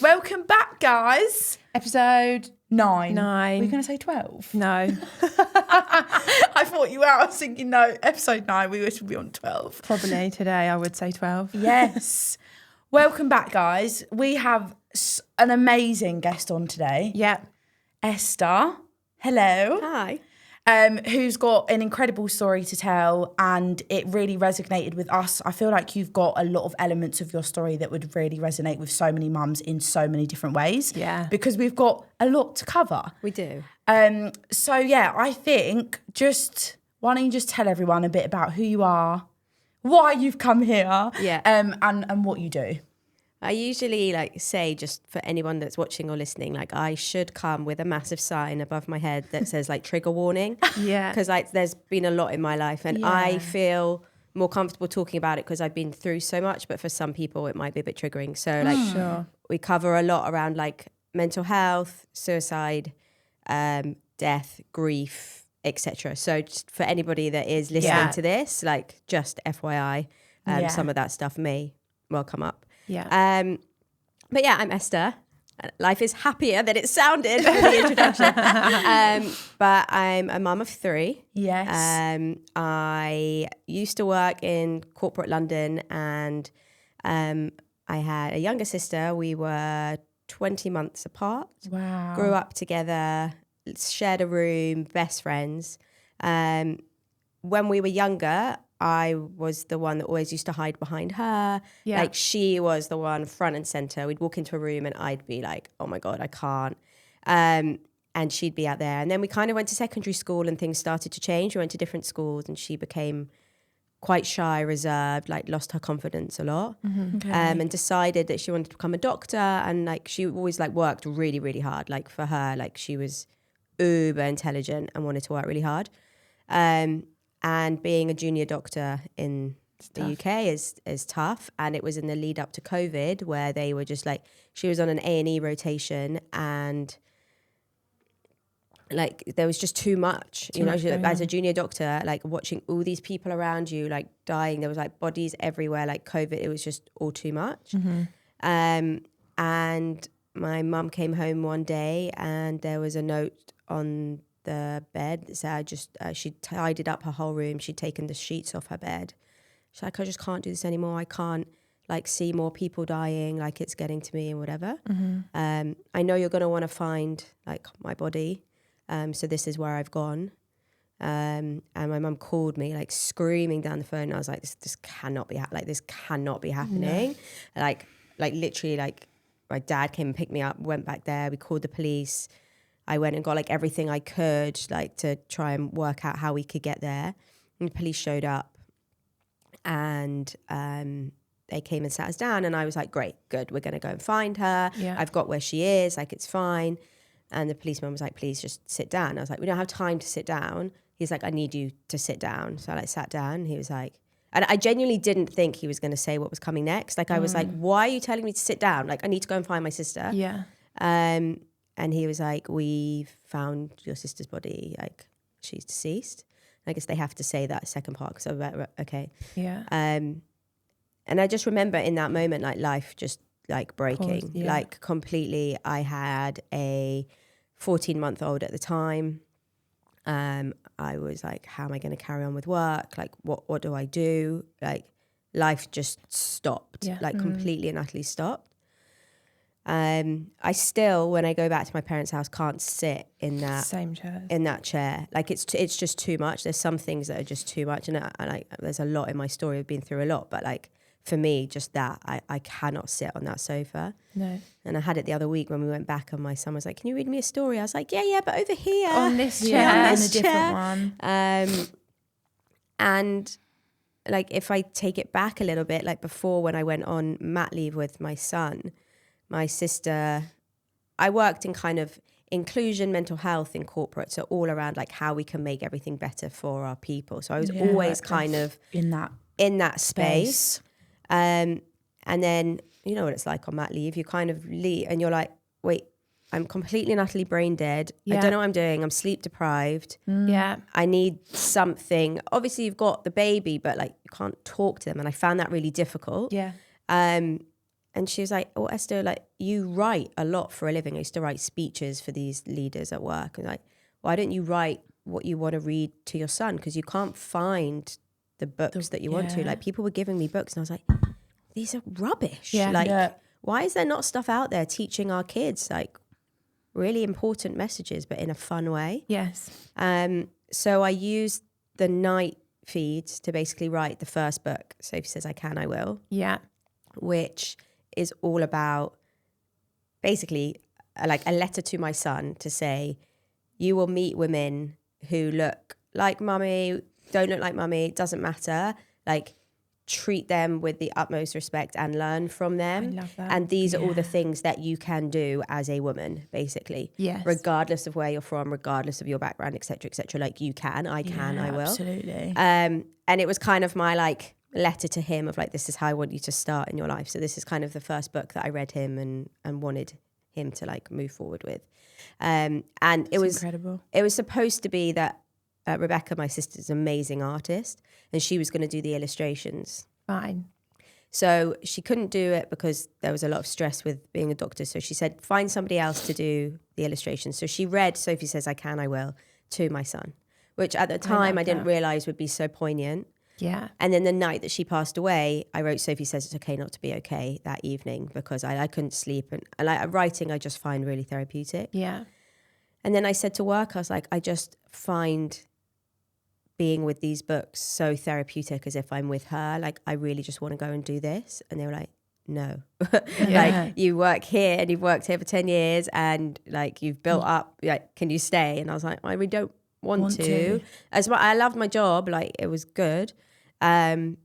Welcome back, guys. Episode 9. 9. Were you going to say 12? No. I thought you were. I was thinking, no, episode 9, we should be on 12. Probably today I would say 12. Yes. Welcome back, guys. We have an amazing guest on today. Yeah. Esther. Hello. Hi. Who's got an incredible story to tell, and it really resonated with us. I feel like you've got a lot of elements of your story that would really resonate with so many mums in so many different ways. Yeah. Because we've got a lot to cover. We do. So yeah, I think why don't you just tell everyone a bit about who you are, why you've come here, and what you do. I usually say, just for anyone that's watching or listening, I should come with a massive sign above my head that says trigger warning. Yeah. Because there's been a lot in my life and I feel more comfortable talking about it because I've been through so much, but for some people it might be a bit triggering. So Sure. we cover a lot around mental health, suicide, death, grief, etc. So just for anybody that is listening to this, just FYI, some of that stuff may well come up. Yeah. But yeah, I'm Esther. Life is happier than it sounded in the introduction. But I'm a mum of 3. Yes. I used to work in corporate London and I had a younger sister. We were 20 months apart. Wow. Grew up together, shared a room, best friends. When we were younger, I was the one that always used to hide behind her. Yeah. She was the one front and center. We'd walk into a room and I'd be like, oh my God, I can't. And she'd be out there. And then we kind of went to secondary school and things started to change. We went to different schools and she became quite shy, reserved, lost her confidence a lot. Mm-hmm. Okay. And decided that she wanted to become a doctor. And she always worked really, really hard. For her, she was uber intelligent and wanted to work really hard. And being a junior doctor in the UK is tough. And it was in the lead up to COVID where they were just she was on an A&E rotation and there was just too much, as a junior doctor, watching all these people around you, dying. There was bodies everywhere, COVID. It was just all too much. Mm-hmm. And my mum came home one day and there was a note on the bed that said she'd tidied up her whole room. She'd taken the sheets off her bed. She's like, I just can't do this anymore. I can't see more people dying. It's getting to me and whatever. Mm-hmm. I know you're going to want to find my body. So this is where I've gone. And my mum called me screaming down the phone. And I was like, this cannot be this cannot be happening. No. Literally my dad came and picked me up, went back there. We called the police. I went and got everything I could to try and work out how we could get there. And the police showed up and they came and sat us down and I was like, great, good. We're going to go and find her. Yeah. I've got where she is. It's fine. And the policeman was like, please just sit down. I was like, we don't have time to sit down. He's like, I need you to sit down. So I sat down. He was like, and I genuinely didn't think he was going to say what was coming next. I was like, why are you telling me to sit down? I need to go and find my sister. Yeah. And he was like, we've found your sister's body. She's deceased. I guess they have to say that second part because I was like, okay. Yeah. And I just remember in that moment, life just breaking, Pause, yeah. Completely. I had a 14-month-old at the time. I was like, how am I going to carry on with work? What do I do? Life just stopped, completely and utterly stopped. I still, when I go back to my parents' house, can't sit in that same chair. In that chair. It's just too much. There's some things that are just too much, and there's a lot in my story. I've been through a lot, but for me, just that I cannot sit on that sofa. No. And I had it the other week when we went back, and my son was like, "Can you read me a story?" I was like, "Yeah, but over here on this chair, on in this a different one." And if I take it back a little bit, before when I went on mat leave with my son. My sister, I worked in kind of inclusion, mental health in corporate, so all around how we can make everything better for our people. So I was always kind of in that space. And then you know what it's like on mat leave. You kind of leave and you're like, wait, I'm completely and utterly brain dead. Yeah. I don't know what I'm doing. I'm sleep deprived. Yeah. I need something. Obviously you've got the baby, but you can't talk to them. And I found that really difficult. Yeah. she was like, "Oh, Esther, like you write a lot for a living." I used to write speeches for these leaders at work, and like, why don't you write what you want to read to your son? Because you can't find the books that you want to. Like, people were giving me books, and I was like, these are rubbish. Why is there not stuff out there teaching our kids like really important messages, but in a fun way? Yes. So I used the night feeds to basically write the first book, Sophie Says, I Can, I Will. Yeah. Which is all about basically like a letter to my son to say, you will meet women who look like mummy, don't look like mummy, it doesn't matter. Like, treat them with the utmost respect and learn from them. I love that. And these are all the things that you can do as a woman, basically. Yes. Regardless of where you're from, regardless of your background, et cetera, et cetera. Like, you can, I can, I will. Absolutely. And it was kind of my like letter to him of like, this is how I want you to start in your life. So this is kind of the first book that I read him and wanted him to like move forward with. And it was incredible. It was supposed to be that Rebecca, my sister's an amazing artist, and she was going to do the illustrations. Fine. So she couldn't do it because there was a lot of stress with being a doctor. So she said, find somebody else to do the illustrations. So she read Sophie Says, I Can, I Will to my son, which at the time I didn't realize would be so poignant. Yeah. And then the night that she passed away, I wrote Sophie Says It's Okay Not to Be Okay that evening because I couldn't sleep. And like writing, I just find really therapeutic. Yeah. And then I said to work, I was like, I just find being with these books so therapeutic as if I'm with her. Like, I really just want to go and do this. And they were like, no. Like, you work here and you've worked here for 10 years and like you've built up, like, can you stay? And I was like, I really don't want to. As well, I loved my job, like it was good. And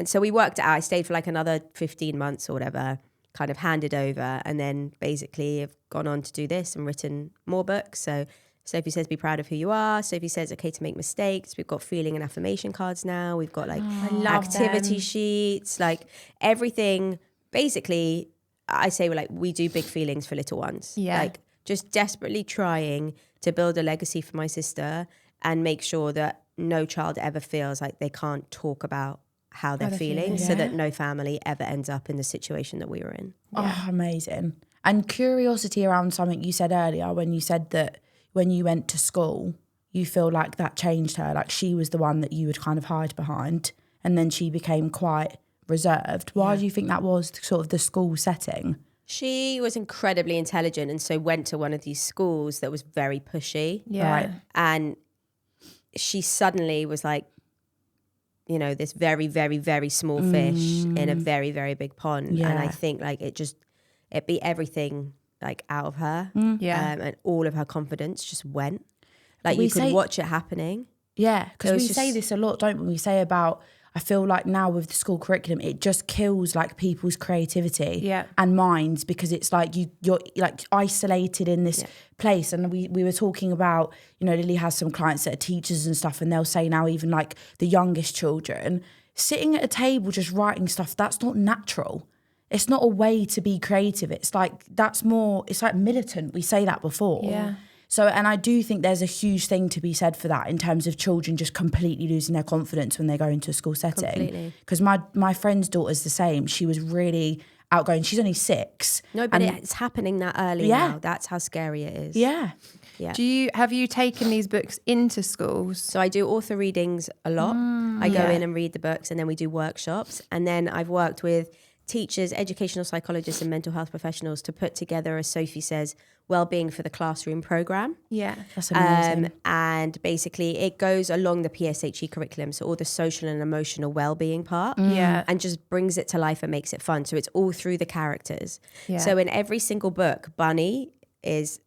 so we worked it out. I stayed for like another 15 months or whatever, kind of handed over, and then basically have gone on to do this and written more books. So Sophie Says, be proud of who you are. Sophie Says, okay to make mistakes. We've got feeling and affirmation cards now. We've got like activity sheets, like everything. Basically, I say we do big feelings for little ones. Yeah. Like just desperately trying to build a legacy for my sister and make sure that no child ever feels like they can't talk about how they're feeling, so that no family ever ends up in the situation that we were in. Oh, amazing. And curiosity around something you said earlier when you said that when you went to school, you feel like that changed her, like she was the one that you would kind of hide behind and then she became quite reserved. Why do you think that was sort of the school setting? She was incredibly intelligent and so went to one of these schools that was very pushy. Yeah. Right. And she suddenly was like, you know, this very, very, very small fish in a very, very big pond. Yeah. And I think like it beat everything like out of her. Yeah. And all of her confidence just went. Like We you could say- watch it happening. Yeah, because It was we just- say this a lot, don't we? We say about, I feel like now with the school curriculum, it just kills like people's creativity and minds because it's like you're like isolated in this place. And we were talking about, you know, Lily has some clients that are teachers and stuff, and they'll say now even like the youngest children, sitting at a table just writing stuff, that's not natural. It's not a way to be creative. It's like, that's more, it's like militant. We say that before. Yeah. So, and I do think there's a huge thing to be said for that in terms of children just completely losing their confidence when they go into a school setting. Completely. Because my friend's daughter's the same. She was really outgoing. She's only 6. No, but it's happening that early now. That's how scary it is. Yeah. Have you taken these books into schools? So I do author readings a lot. I go in and read the books and then we do workshops. And then I've worked with teachers, educational psychologists and mental health professionals to put together a Sophie Says Wellbeing for the Classroom program. Yeah. That's amazing. And basically it goes along the PSHE curriculum, so all the social and emotional well-being part, and just brings it to life and makes it fun. So it's all through the characters. Yeah. So in every single book, Bunny is...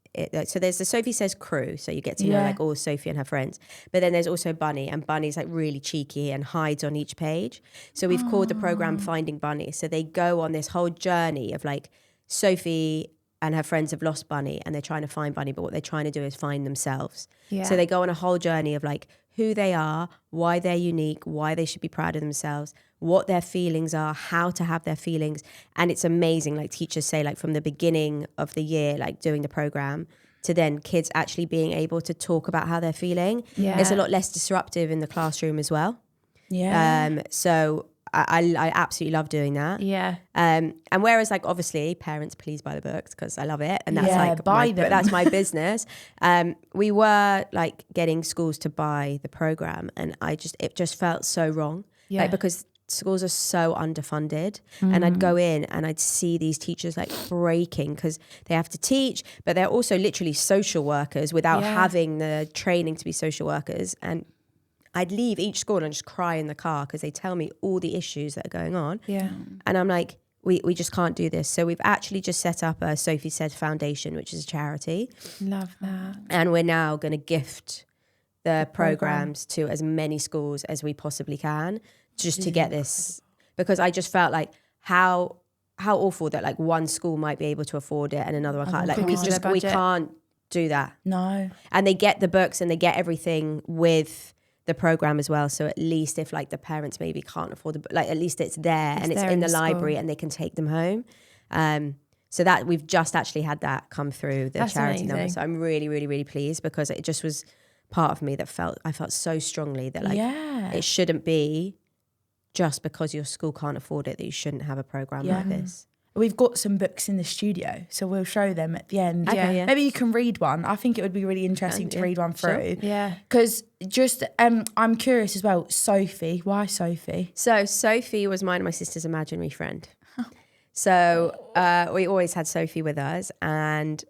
So there's the Sophie Says crew, so you get to know like all Sophie and her friends. But then there's also Bunny, and Bunny's like really cheeky and hides on each page. So we've called the program Finding Bunny. So they go on this whole journey of like Sophie and her friends have lost Bunny and they're trying to find Bunny, but what they're trying to do is find themselves. Yeah. So they go on a whole journey of like who they are, why they're unique, why they should be proud of themselves, what their feelings are, how to have their feelings. And it's amazing, like teachers say, like from the beginning of the year, like doing the program, to then kids actually being able to talk about how they're feeling. Yeah. It's a lot less disruptive in the classroom as well. Yeah. So I absolutely love doing that. Yeah. And whereas like obviously parents, please buy the books because I love it, and that's that's my business. We were like getting schools to buy the program, and it just felt so wrong, like because schools are so underfunded, and I'd go in and I'd see these teachers like breaking because they have to teach, but they're also literally social workers without having the training to be social workers. And I'd leave each school and just cry in the car because they tell me all the issues that are going on. Yeah. And I'm like, we just can't do this. So we've actually just set up a Sophie Says Foundation, which is a charity. Love that. And we're now going to gift the programs to as many schools as we possibly can, just to get this, because I just felt like how awful that like one school might be able to afford it and another one can't. Like we can't do that. No. And they get the books and they get everything with the program as well. So at least if like the parents maybe can't afford the book, like at least it's there and it's in the library and they can take them home. So that we've just actually had that come through the charity number. So I'm really, really, really pleased, because it just was part of me that I felt so strongly that like it shouldn't be just because your school can't afford it that you shouldn't have a program like this. We've got some books in the studio, so we'll show them at the end. Okay, Maybe you can read one. I think it would be really interesting to read one through. Sure. Yeah. Because just, I'm curious as well, Sophie, why Sophie? So Sophie was mine and my sister's imaginary friend. So we always had Sophie with us, and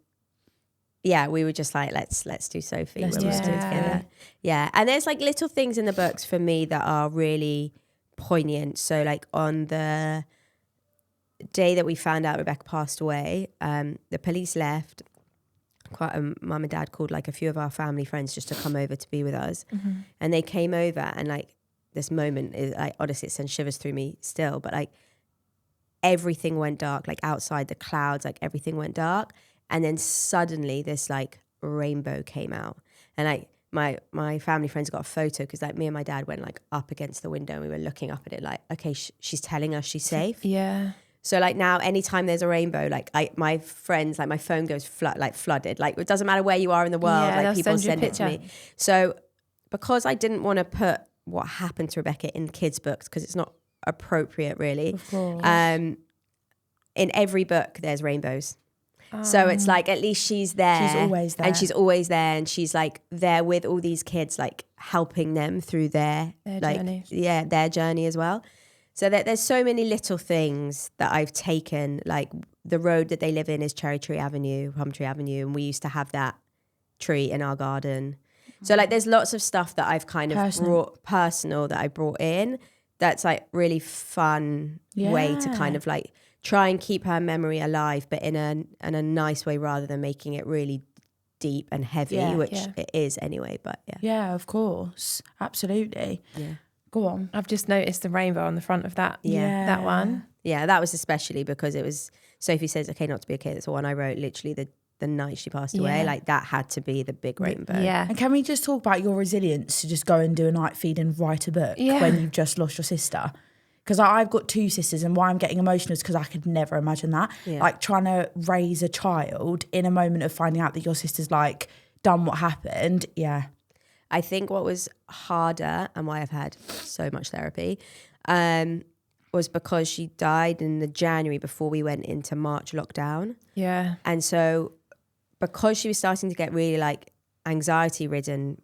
we were just like, let's do Sophie. Let's do it together. Yeah, and there's like little things in the books for me that are really poignant. So like on the day that we found out Rebecca passed away, the police left. Mum and dad called like a few of our family friends just to come over to be with us, and they came over, and like this moment is like, honestly, it sends shivers through me still, but like everything went dark, like outside the clouds, like everything went dark, and then suddenly this like rainbow came out, and like my family friends got a photo because like me and my dad went like up against the window and we were looking up at it like, okay, she's telling us she's safe. Yeah. So like now anytime there's a rainbow, like my friends, like my phone goes flooded. Like it doesn't matter where you are in the world, like people send it to me. So because I didn't want to put what happened to Rebecca in kids' books because it's not appropriate really. Of course. In every book there's rainbows. So it's like at least she's there. She's always there. And she's always there, and she's like there with all these kids, like helping them through their journey. Their journey as well. So there's so many little things that I've taken, like the road that they live in is Plum Tree Avenue, and we used to have that tree in our garden. So like there's lots of stuff that I've kind of brought in that's like really fun way to kind of like try and keep her memory alive, but in a nice way rather than making it really deep and heavy, which it is anyway. But yeah, of course, absolutely. Yeah. Go on. I've just noticed the rainbow on the front of that. Yeah. That one. Yeah, that was especially because it was Sophie Says, okay, not to be okay. That's the one I wrote literally the night she passed away. Like that had to be the big rainbow. Yeah. And can we just talk about your resilience to just go and do a night feed and write a book when you've just lost your sister? Because I've got two sisters, and why I'm getting emotional is because I could never imagine that. Yeah. Like trying to raise a child in a moment of finding out that your sister's like done what happened. Yeah. I think what was harder, and why I've had so much therapy, was because she died in the January before we went into March lockdown. Yeah. And so because she was starting to get really like anxiety ridden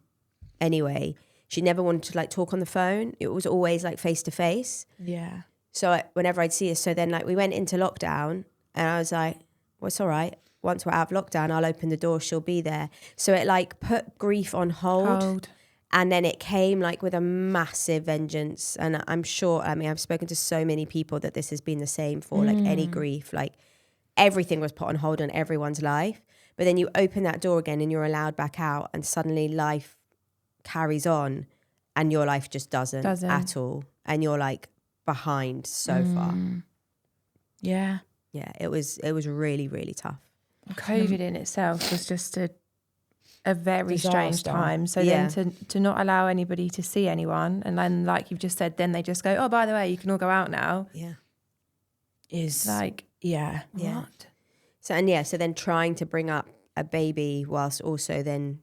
anyway, she never wanted to like talk on the phone. It was always like face to face. Yeah. So whenever I'd see her, so then like we went into lockdown and I was like, well, it's all right. Once we're out of lockdown, I'll open the door, she'll be there. So it like put grief on hold. And then it came like with a massive vengeance. And I'm sure, I mean, I've spoken to so many people that this has been the same for like any grief. Like everything was put on hold in everyone's life. But then you open that door again and you're allowed back out, and suddenly life carries on and your life just doesn't at all. And you're like behind so far. Yeah. Yeah, it was really, really tough. COVID in itself was just a very strange time. So Yeah. then to not allow anybody to see anyone, and then like you've just said, then they just go, oh, by the way, you can all go out now. Yeah. Is like, what? So then trying to bring up a baby whilst also then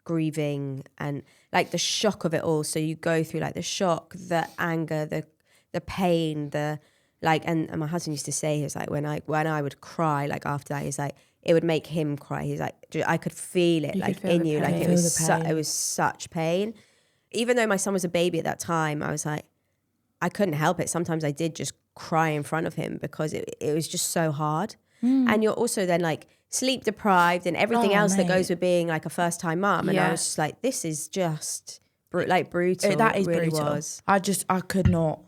grieving and like the shock of it all. So you go through like the shock, the anger, the the pain, the like, and my husband used to say, he was like, when I would cry, like after that, he's like, it would make him cry. He's like, I could feel it, like in you, like it was such pain. Even though my son was a baby at that time, I was like, I couldn't help it. Sometimes I did just cry in front of him because it was just so hard. And you're also then like sleep deprived and everything else that goes with being like a first time mum. And I was just like, this is just brutal. That is really brutal. Was. I could not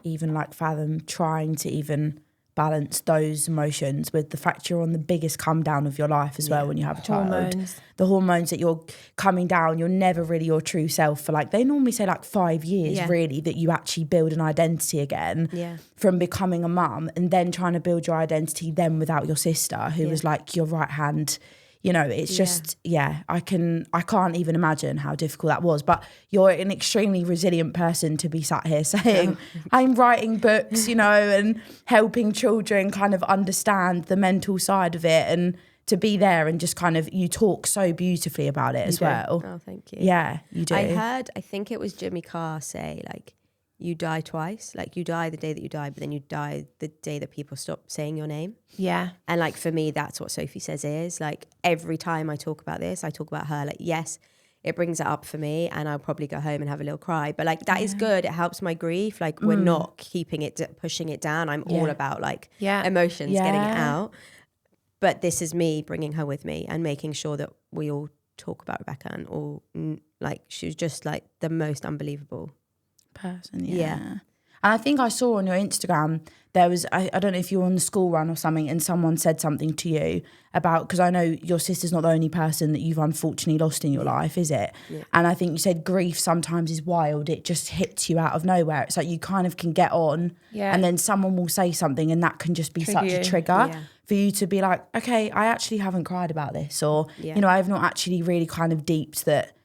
even like fathom trying to even balance those emotions with the fact you're on the biggest come down of your life as well when you have a child. The hormones that you're coming down, you're never really your true self for like, they normally say like 5 years really that you actually build an identity again from becoming a mum, and then trying to build your identity then without your sister who was like your right hand. You know, it's just, I can't even imagine how difficult that was. But you're an extremely resilient person to be sat here saying, I'm writing books, you know, and helping children kind of understand the mental side of it, and to be there and just kind of, you talk so beautifully about it as well. Oh, thank you. Yeah, you do. I think it was Jimmy Carr say, like, you die twice. Like, you die the day that you die, but then you die the day that people stop saying your name. Yeah. And like, for me, that's what Sophie Says is. Like, every time I talk about this, I talk about her. Like, yes, it brings it up for me, and I'll probably go home and have a little cry. But like, that is good. It helps my grief. Like, we're not keeping it, pushing it down. I'm all about like emotions, getting it out. But this is me bringing her with me and making sure that we all talk about Rebecca, and all like, she was just like the most unbelievable person. And I think I saw on your Instagram there was, I don't know if you were on the school run or something, and someone said something to you about, because I know your sister's not the only person that you've unfortunately lost in your life, is it? And I think you said grief sometimes is wild. It just hits you out of nowhere. It's like you kind of can get on and then someone will say something, and that can just be such a trigger for you to be like, okay, I actually haven't cried about this, or you know, I've not actually really kind of deeped that,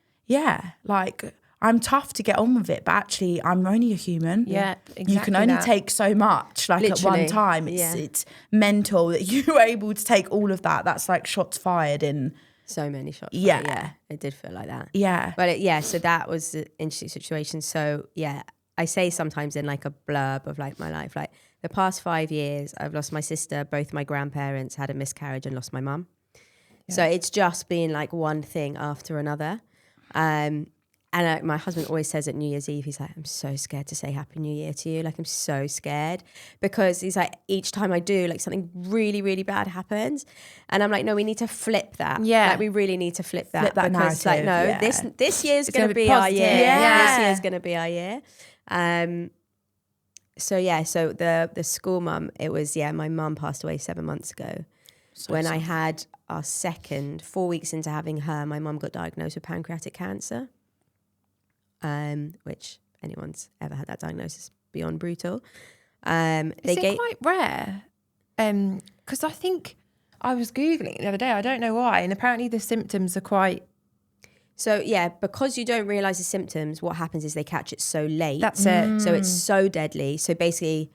like, I'm tough to get on with it, but actually I'm only a human. Yeah, exactly. You can only take so much, like literally, at one time. It's mental that you were able to take all of that. That's like shots fired in... So many shots fired. Yeah, it did feel like that. Yeah. But so that was an interesting situation. So I say sometimes in like a blurb of like my life, like the past 5 years, I've lost my sister, both my grandparents, had a miscarriage, and lost my mum. So it's just been like one thing after another. And my husband always says at New Year's Eve, he's like, I'm so scared to say Happy New Year to you. Like, I'm so scared, because he's like, each time I do, like, something really, really bad happens. And I'm like, no, we need to flip that. Yeah. Like, we really need to flip that because like, no, this year's going to be our year. This year's going to be our year. So the school mum, it was, my mum passed away 7 months ago. When I had our second, 4 weeks into having her, my mum got diagnosed with pancreatic cancer. Which anyone's ever had that diagnosis, beyond brutal. Is it quite rare? Because I think I was Googling it the other day, I don't know why, and apparently the symptoms are quite... So because you don't realise the symptoms, what happens is they catch it so late. That's it. So it's so deadly. So basically,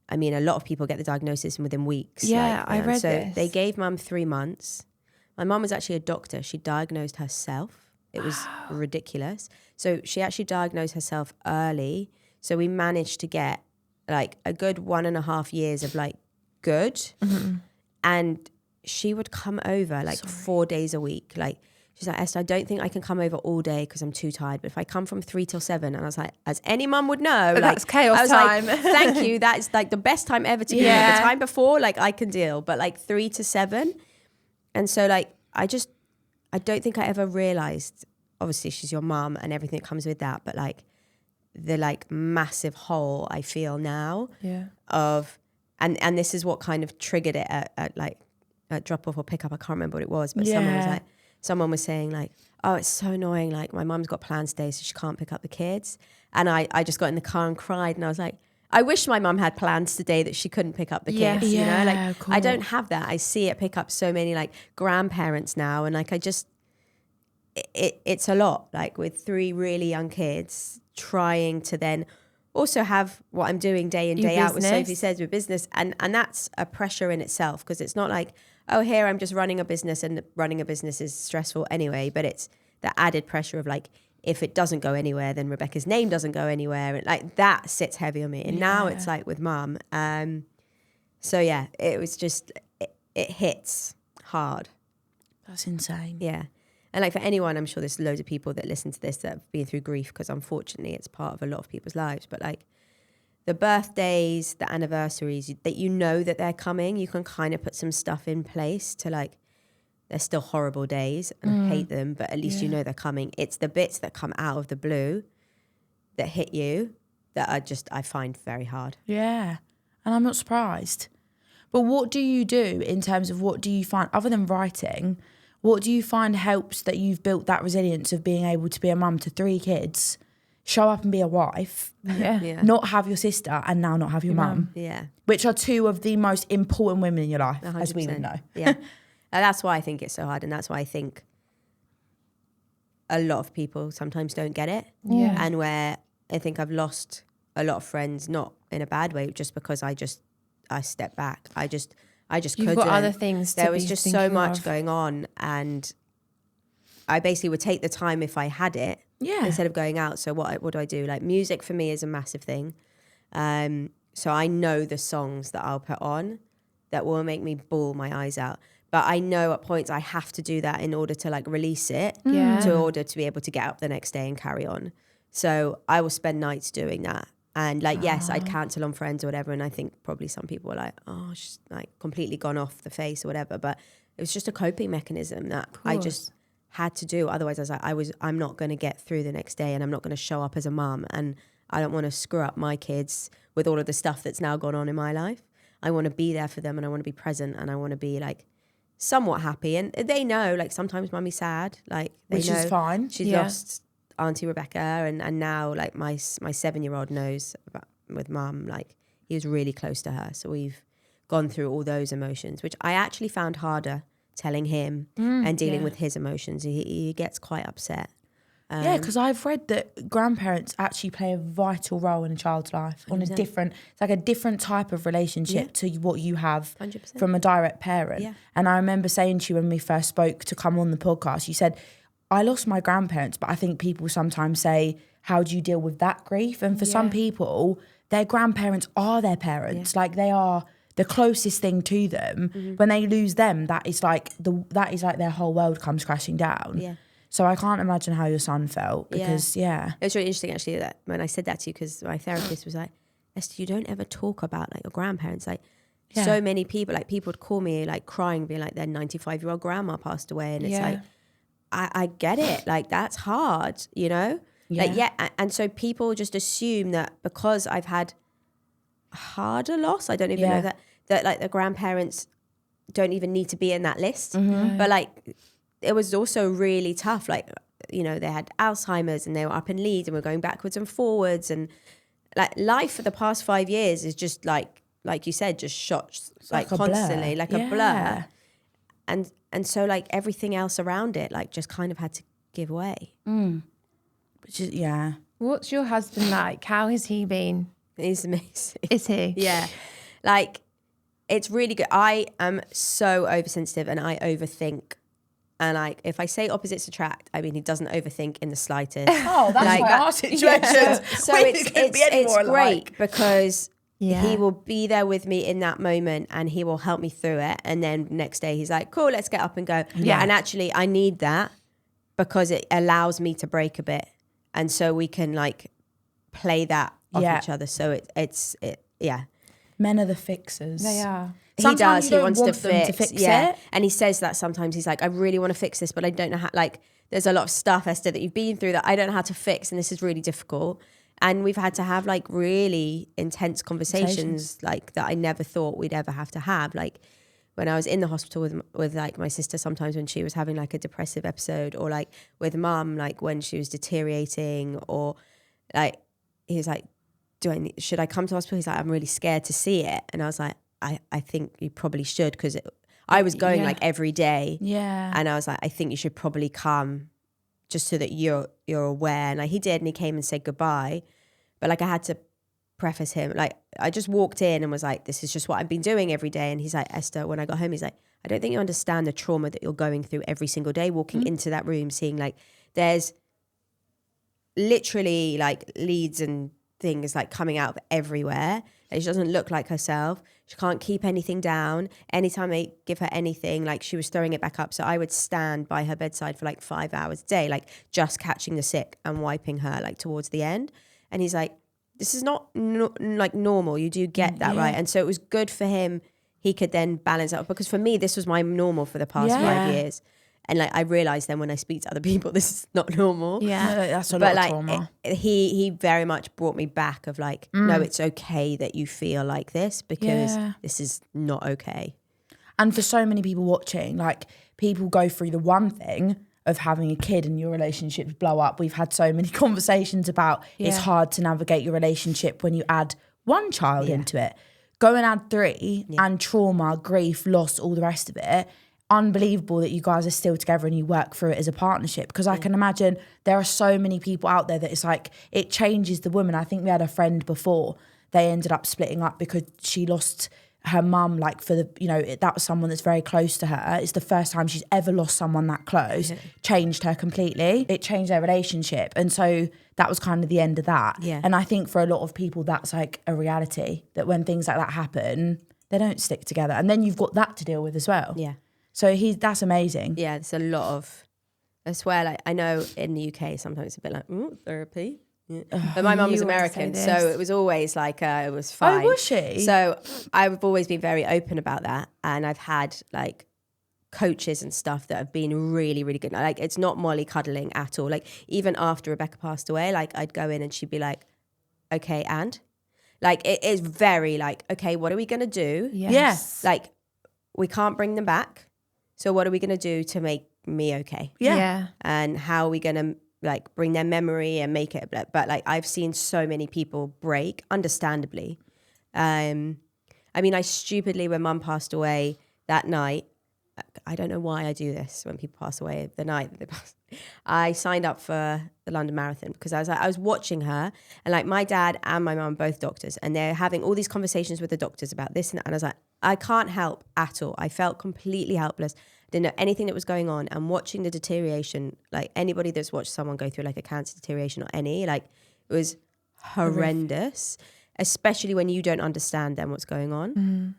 I mean, a lot of people get the diagnosis within weeks. Yeah, I read so this. They gave mum 3 months. My mum was actually a doctor. She diagnosed herself. It was ridiculous. So she actually diagnosed herself early. So we managed to get like a good 1.5 years of like good. Mm-hmm. And she would come over like 4 days a week. Like, she's like, Esther, I don't think I can come over all day because I'm too tired. But if I come from 3 till 7, and I was like, as any mum would know, like, that's chaos time. Like, thank you. That is like the best time ever to be here. The time before, like, I can deal, but like 3 to 7. And so like, I don't think I ever realised, obviously she's your mum and everything that comes with that, but like the like massive hole I feel now of, and this is what kind of triggered it at like a drop off or pick up. I can't remember what it was, but someone was saying like, oh, it's so annoying. Like, my mum's got plans today, so she can't pick up the kids. And I just got in the car and cried, and I was like, I wish my mum had plans today that she couldn't pick up the kids, you know? Like, cool. I don't have that. I see it pick up so many like grandparents now, and like it's a lot, like with 3 really young kids trying to then also have what I'm doing day in, day out with Sophie Says, with business. And that's a pressure in itself, because it's not like, oh, here I'm just running a business, and running a business is stressful anyway, but it's the added pressure of like if it doesn't go anywhere, then Rebecca's name doesn't go anywhere. And like that sits heavy on me. And now it's like with mum. So yeah, it was just, it hits hard. That's insane. Yeah. And like for anyone, I'm sure there's loads of people that listen to this that have been through grief, because unfortunately it's part of a lot of people's lives. But like the birthdays, the anniversaries, that you know that they're coming, you can kind of put some stuff in place to like, they're still horrible days and I hate them, but at least you know they're coming. It's the bits that come out of the blue that hit you that are just, I find very hard. Yeah. And I'm not surprised. But what do you do in terms of what do you find, other than writing, what do you find helps that you've built that resilience of being able to be a mum to 3 kids, show up and be a wife, not have your sister and now not have your mum? Yeah. Which are 2 of the most important women in your life, 100%. as we would know. Yeah. And that's why I think it's so hard. And that's why I think a lot of people sometimes don't get it. Yeah. And where I think I've lost a lot of friends, not in a bad way, just because I stepped back. I just You've couldn't. got other things to There was just so much of. going on, and I basically would take the time if I had it instead of going out. So what do I do? Like music for me is a massive thing. So I know the songs that I'll put on that will make me bawl my eyes out. But I know at points I have to do that in order to like release it, in order to be able to get up the next day and carry on. So I will spend nights doing that. And like, yes, I'd cancel on friends or whatever. And I think probably some people were like, oh, she's like completely gone off the face or whatever. But it was just a coping mechanism that I just had to do. Otherwise I was like, I'm not going to get through the next day and I'm not going to show up as a mum. And I don't want to screw up my kids with all of the stuff that's now gone on in my life. I want to be there for them and I want to be present and I want to be like somewhat happy. And they know, like sometimes mummy's sad, like they Which know is fine. She's lost Auntie Rebecca, and now like my 7-year-old knows about with mum, like he was really close to her. So we've gone through all those emotions, which I actually found harder telling him and dealing with his emotions. He gets quite upset. Yeah, because I've read that grandparents actually play a vital role in a child's life on 100%. It's like a different type of relationship to what you have 100%. From a direct parent. Yeah. And I remember saying to you when we first spoke to come on the podcast, you said, I lost my grandparents, but I think people sometimes say, how do you deal with that grief? And for some people, their grandparents are their parents. Like they are the closest thing to them. When they lose them, that is like their whole world comes crashing down. Yeah. So I can't imagine how your son felt because, It was really interesting actually that when I said that to you, because my therapist was like, Esther, you don't ever talk about like your grandparents. Like so many people, like people would call me like crying, being like their 95-year-old grandma passed away. And it's like, I get it. Like that's hard, you know? Like, and so people just assume that because I've had a harder loss, I don't even know that like the grandparents don't even need to be in that list. But like, it was also really tough. Like, you know, they had Alzheimer's and they were up in Leeds and we're going backwards and forwards. And like life for the past 5 years is just like you said, just shot like constantly, like a blur. And so like everything else around it, like just kind of had to give way. Which is, What's your husband like? How has he been? He's amazing. Is he? Yeah. Like, it's really good. I am so oversensitive and I overthink. And like, if I say opposites attract, I mean, he doesn't overthink in the slightest. Oh, that's like our situation. So it's great because he will be there with me in that moment and he will help me through it. And then next day he's like, cool, let's get up and go. Yeah. And actually I need that because it allows me to break a bit. And so we can like play that off each other. So it's. Men are the fixers. They are. Sometimes he wants to fix it. And he says that sometimes. He's like, I really want to fix this, but I don't know how. Like, there's a lot of stuff, Esther, that you've been through that I don't know how to fix, and this is really difficult. And we've had to have like really intense conversations like that I never thought we'd ever have to have. Like when I was in the hospital with like my sister, sometimes when she was having like a depressive episode, or like with mum, like when she was deteriorating, or like he was like, should I come to hospital? He's like, I'm really scared to see it. And I was like, I think you probably should, because I was going like every day. Yeah. And I was like, I think you should probably come just so that you're aware. And like he did, and he came and said goodbye. But like I had to preface him. Like I just walked in and was like, this is just what I've been doing every day. And he's like, Esther, when I got home, he's like, I don't think you understand the trauma that you're going through every single day, walking into that room, seeing like there's literally like leads and things like coming out of everywhere. Like, she doesn't look like herself. She can't keep anything down. Anytime I give her anything, like she was throwing it back up. So I would stand by her bedside for like 5 hours a day, like just catching the sick and wiping her like towards the end. And he's like, this is not like normal. You do get that, right? And so it was good for him. He could then balance out, because for me, this was my normal for the past 5 years. And like I realized then when I speak to other people, this is not normal. Yeah, that's a lot of trauma. He very much brought me back of like, no, it's okay that you feel like this, because this is not okay. And for so many people watching, like people go through the one thing of having a kid and your relationships blow up. We've had so many conversations about it's hard to navigate your relationship when you add one child into it. Go and add 3 and trauma, grief, loss, all the rest of it. Unbelievable that you guys are still together and you work through it as a partnership, because I can imagine there are so many people out there that it's like it changes the woman. I think we had a friend before, they ended up splitting up because she lost her mum, like for the, you know, that was someone that's very close to her. It's the first time she's ever lost someone that close. Changed her completely. It changed their relationship. And so that was kind of the end of that. And I think for a lot of people that's like a reality, that when things like that happen, they don't stick together. And then you've got that to deal with as well. So that's amazing. Yeah, it's a lot of, I swear, like I know in the UK sometimes it's a bit like, therapy. But my mum was American, so it was always like, it was fine. Oh, was she? So I've always been very open about that. And I've had like coaches and stuff that have been really, really good. Like it's not molly cuddling at all. Like even after Rebecca passed away, like I'd go in and she'd be like, okay, and? Like it is very like, okay, what are we going to do? Yes. Like we can't bring them back. So what are we going to do to make me okay? And how are we going to like bring their memory and make it? But like I've seen so many people break, understandably. I mean, I stupidly, when Mum passed away that night, I don't know why I do this when people pass away the night that they pass. I signed up for the London Marathon because I was watching her, and like my dad and my mum are both doctors, and they're having all these conversations with the doctors about this and that. And I was like, I can't help at all. I felt completely helpless. Didn't know anything that was going on, and watching the deterioration, like anybody that's watched someone go through like a cancer deterioration or any, like it was horrendous, especially when you don't understand then what's going on.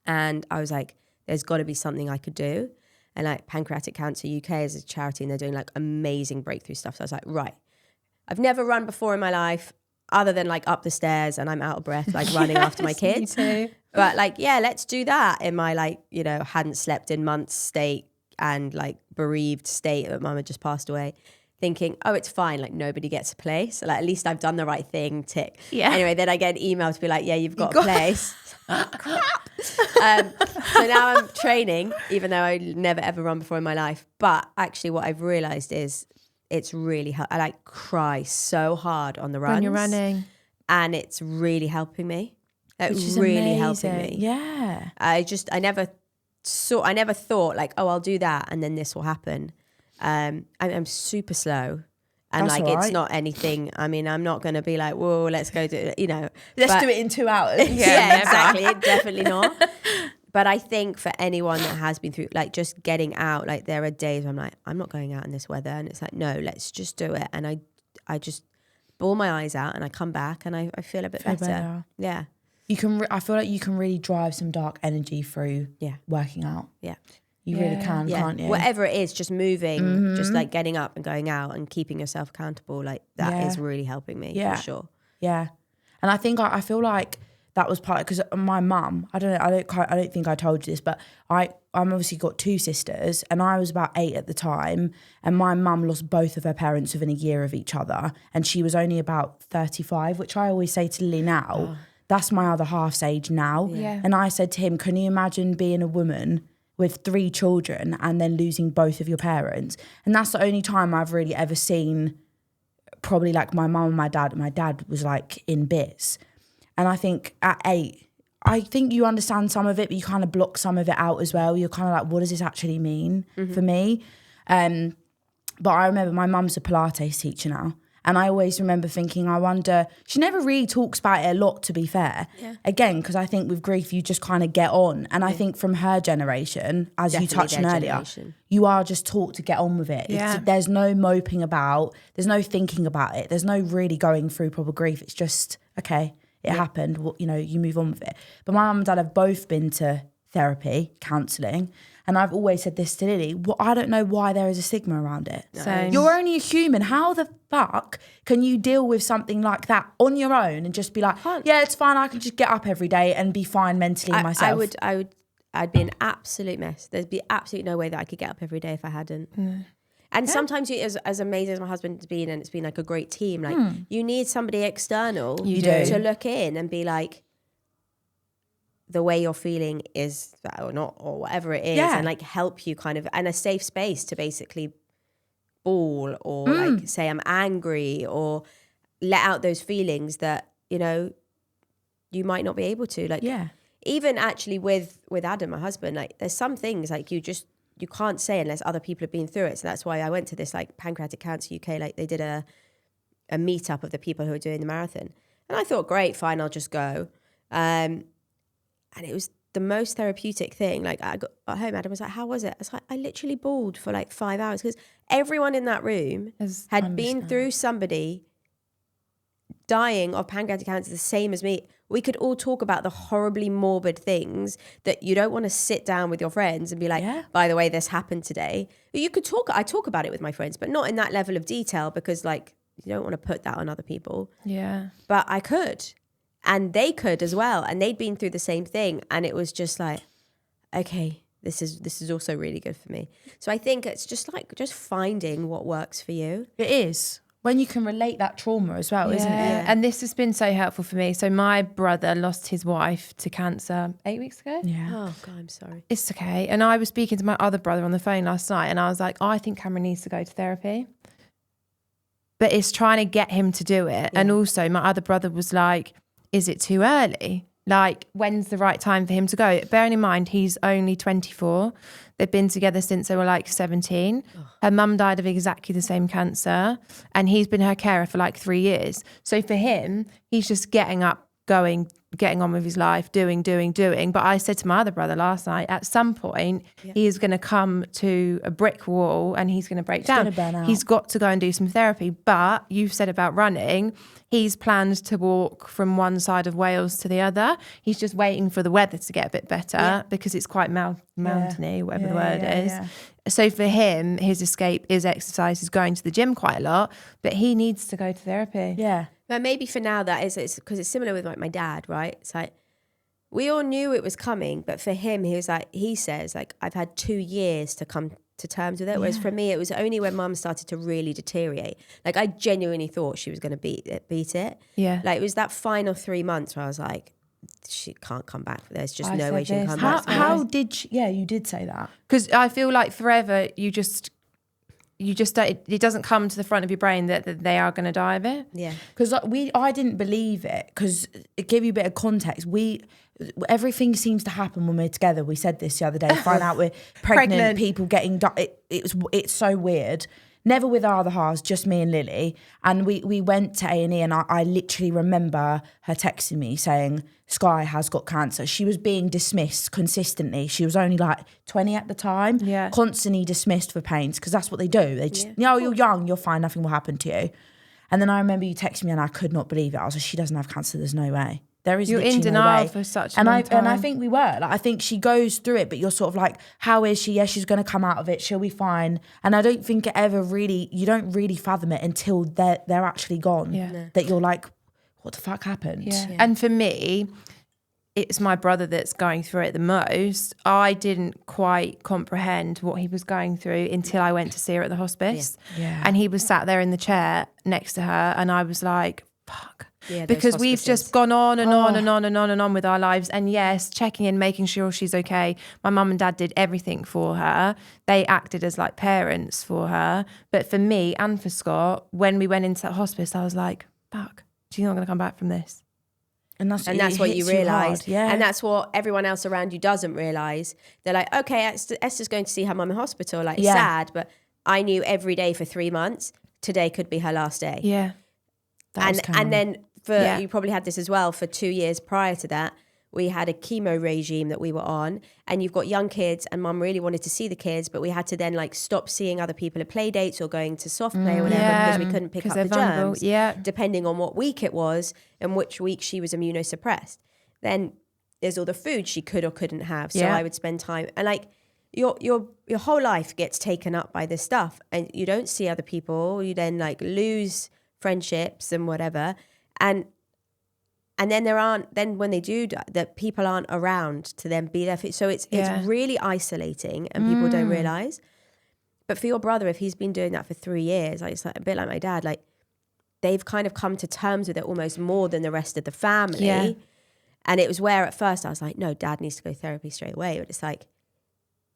And I was like, there's got to be something I could do. And like Pancreatic Cancer UK is a charity, and they're doing like amazing breakthrough stuff. So I was like, right, I've never run before in my life other than like up the stairs, and I'm out of breath, like running after my kids. But like, yeah, let's do that in my like, you know, hadn't slept in months state and like bereaved state that Mum had just passed away, thinking, oh, it's fine. Like nobody gets a place. Like at least I've done the right thing, tick. Anyway, then I get an email to be like, yeah, you've got a place. Crap. So now I'm training, even though I never ever run before in my life. But actually what I've realized is it's really, I like cry so hard on the runs. When you're running. And it's really helping me. Which is really amazing. helping me. Yeah. I never thought like, oh, I'll do that and then this will happen. I'm super slow. And That's like, all right. it's not anything. I mean, I'm not going to be like, whoa, let's go do it, you know. Let's do it in 2 hours. Yeah, exactly. Definitely not. But I think for anyone that has been through, like just getting out, like there are days where I'm like, I'm not going out in this weather. And it's like, no, let's just do it. And I just bawl my eyes out and I come back and I feel a bit better. Yeah. You can. I feel like you can really drive some dark energy through working out. Yeah. You really can, can't you? Whatever it is, just moving, just like getting up and going out and keeping yourself accountable, like that is really helping me for sure. Yeah. And I think I feel like that was part, because my mum, I don't think I told you this, but I'm obviously got 2 sisters, and I was about 8 at the time, and my mum lost both of her parents within a year of each other, and she was only about 35, which I always say to Lily now, that's my other half's age now. Yeah. And I said to him, can you imagine being a woman with 3 children and then losing both of your parents? And that's the only time I've really ever seen probably like my mum and my dad was like in bits. And I think at 8, I think you understand some of it, but you kind of block some of it out as well. You're kind of like, what does this actually mean for me? But I remember my mum's a Pilates teacher now. And I always remember thinking, I wonder, she never really talks about it a lot, to be fair. Yeah. Again, because I think with grief, you just kind of get on. And I think from her generation, as Definitely you touched on earlier, generation. you are just taught to get on with it. Yeah. There's no moping about, there's no thinking about it. There's no really going through proper grief. It's just, okay, it happened, you know, you move on with it. But my mum and dad have both been to therapy, counselling. And I've always said this to Lily, I don't know why there is a stigma around it. Same. You're only a human. How the fuck can you deal with something like that on your own and just be like, yeah, it's fine, I can just get up every day and be fine mentally myself? I'd be an absolute mess. There'd be absolutely no way that I could get up every day if I hadn't. And sometimes as amazing as my husband's been, and it's been like a great team, like you need somebody external to look in and be like, the way you're feeling is or not, or whatever it is, and like help you kind of, and a safe space to basically bawl or like say I'm angry or let out those feelings that, you know, you might not be able to. Like even actually with Adam, my husband, like there's some things like you can't say unless other people have been through it. So that's why I went to this like Pancreatic Cancer UK, like they did a meetup of the people who were doing the marathon. And I thought, great, fine, I'll just go. And it was the most therapeutic thing. Like I got home, Adam was like, how was it? I was like, I literally bawled for like 5 hours because everyone in that room had been through somebody dying of pancreatic cancer the same as me. We could all talk about the horribly morbid things that you don't want to sit down with your friends and be like, by the way, this happened today. I talk about it with my friends, but not in that level of detail because like you don't want to put that on other people. Yeah. But I could. And they could as well. And they'd been through the same thing. And it was just like, okay, this is also really good for me. So I think it's just finding what works for you. It is. When you can relate that trauma as well, isn't it? Yeah. And this has been so helpful for me. So my brother lost his wife to cancer 8 weeks ago. Yeah. Oh, God, I'm sorry. It's okay. And I was speaking to my other brother on the phone last night and I was like, I think Cameron needs to go to therapy. But it's trying to get him to do it. Yeah. And also my other brother was like, is it too early? Like, when's the right time for him to go? Bearing in mind, he's only 24. They've been together since they were like 17. Her mum died of exactly the same cancer. And he's been her carer for like 3 years. So for him, he's just getting up, getting on with his life, doing. But I said to my other brother last night, at some point, he is going to come to a brick wall and he's going to break down. Burn out. He's got to go and do some therapy. But you've said about running, he's planned to walk from one side of Wales to the other. He's just waiting for the weather to get a bit better because it's quite mountainy, whatever the word is. Yeah. So for him, his escape is exercise. He's going to the gym quite a lot, but he needs to go to therapy. Yeah. But maybe for now it's because it's similar with like my dad, right? It's like we all knew it was coming, but for him, he says I've had 2 years to come to terms with it. Whereas for me, it was only when mum started to really deteriorate. Like I genuinely thought she was going to beat it. Yeah. Like it was that final 3 months where I was like, she can't come back. There's just no way she can come back. How did she, you did say that. Because I feel like forever you just it doesn't come to the front of your brain that they are going to die of it. Yeah. Because I didn't believe it, because it gave you a bit of context. Everything seems to happen when we're together. We said this the other day. Find out we're pregnant. People getting it's so weird. Never with our other halves, just me and Lily. And we went to A&E and I literally remember her texting me saying, Sky has got cancer. She was being dismissed consistently. She was only like 20 at the time. Yeah. Constantly dismissed for pains, because that's what they do. They just, you're young, you're fine, nothing will happen to you. And then I remember you texted me and I could not believe it. I was like, she doesn't have cancer, there's no way. There is you're in denial for such a long time. And I think we were. Like, I think she goes through it, but you're sort of like, how is she? Yeah, she's going to come out of it. She'll be fine. And I don't think you don't really fathom it until they're actually gone. Yeah. That you're like, what the fuck happened? Yeah. And for me, it's my brother that's going through it the most. I didn't quite comprehend what he was going through until I went to see her at the hospice. Yeah. And he was sat there in the chair next to her and I was like, fuck. Yeah, because we've just gone on and on and on and on and on with our lives. And yes, checking in, making sure she's okay. My mum and dad did everything for her. They acted as like parents for her. But for me and for Scott, when we went into that hospice, I was like, fuck, do you know I'm going to come back from this? And that's what you realise. Yeah. And that's what everyone else around you doesn't realise. They're like, okay, Esther's going to see her mum in hospital. Like, sad, but I knew every day for 3 months, today could be her last day. Yeah. And then you probably had this as well for 2 years prior to that. We had a chemo regime that we were on, and you've got young kids, and mum really wanted to see the kids, but we had to then like stop seeing other people at play dates or going to soft play or whatever because we couldn't pick up the germs, depending on what week it was and which week she was immunosuppressed. Then there's all the food she could or couldn't have. So I would spend time, and like your whole life gets taken up by this stuff, and you don't see other people. You then like lose friendships and whatever, and then then when they do that, people aren't around to then be there. So it's really isolating, and people don't realize. But for your brother, if he's been doing that for 3 years, like, it's like a bit like my dad, like they've kind of come to terms with it almost more than the rest of the family. Yeah. And it was where at first I was like, no, dad needs to go therapy straight away. But it's like,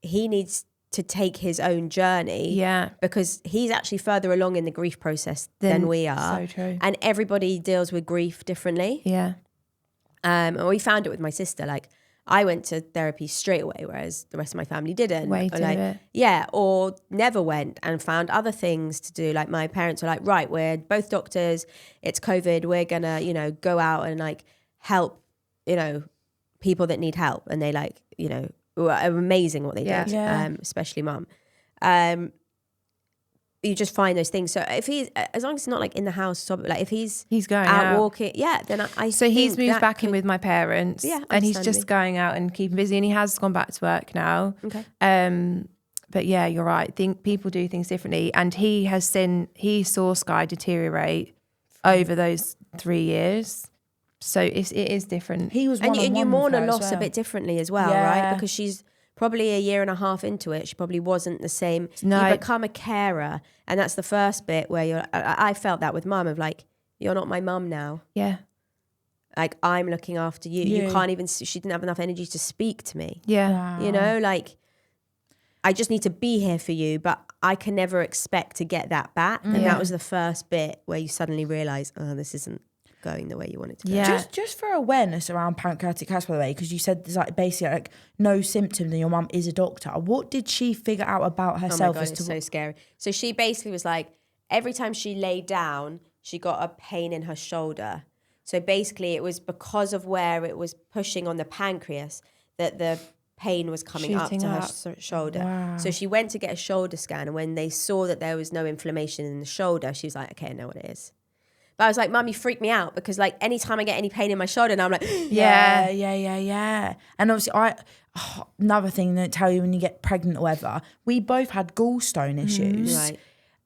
he needs to take his own journey because he's actually further along in the grief process than we are. So true. And everybody deals with grief differently. Yeah. And we found it with my sister. Like, I went to therapy straight away, whereas the rest of my family didn't. Or never went and found other things to do. Like, my parents were like, right, we're both doctors. It's COVID. We're gonna, go out and like help, people that need help. And they like, were amazing what they did, especially mum. You just find those things. So if he's, as long as he's not like in the house, like if he's going out walking, then I so he's moved back in with my parents, and he's just going out and keeping busy, and he has gone back to work now. Okay. But yeah, you're right. I think people do things differently, and he saw Sky deteriorate over those 3 years. So it is different. He was and you mourn a loss a bit differently as well, right? Because she's probably a year and a half into it. She probably wasn't the same. No. You become a carer, and that's the first bit where I felt that with mum of like, you're not my mum now. Yeah. Like, I'm looking after you. You can't even. She didn't have enough energy to speak to me. Yeah. Wow. Like, I just need to be here for you, but I can never expect to get that back. And that was the first bit where you suddenly realise, oh, this isn't going the way you want it to go. Yeah. Just for awareness around pancreatic cancer, by the way, because you said there's like basically like no symptoms and your mum is a doctor. What did she figure out about herself? Oh my God, it's so scary. So she basically was like, every time she lay down, she got a pain in her shoulder. So basically it was because of where it was pushing on the pancreas that the pain was coming up to her shoulder. Wow. So she went to get a shoulder scan, and when they saw that there was no inflammation in the shoulder, she was like, okay, I know what it is. But I was like, Mum, you freak me out, because like anytime I get any pain in my shoulder, now I'm like, yeah. And obviously another thing they tell you when you get pregnant or whatever, we both had gallstone issues. Right.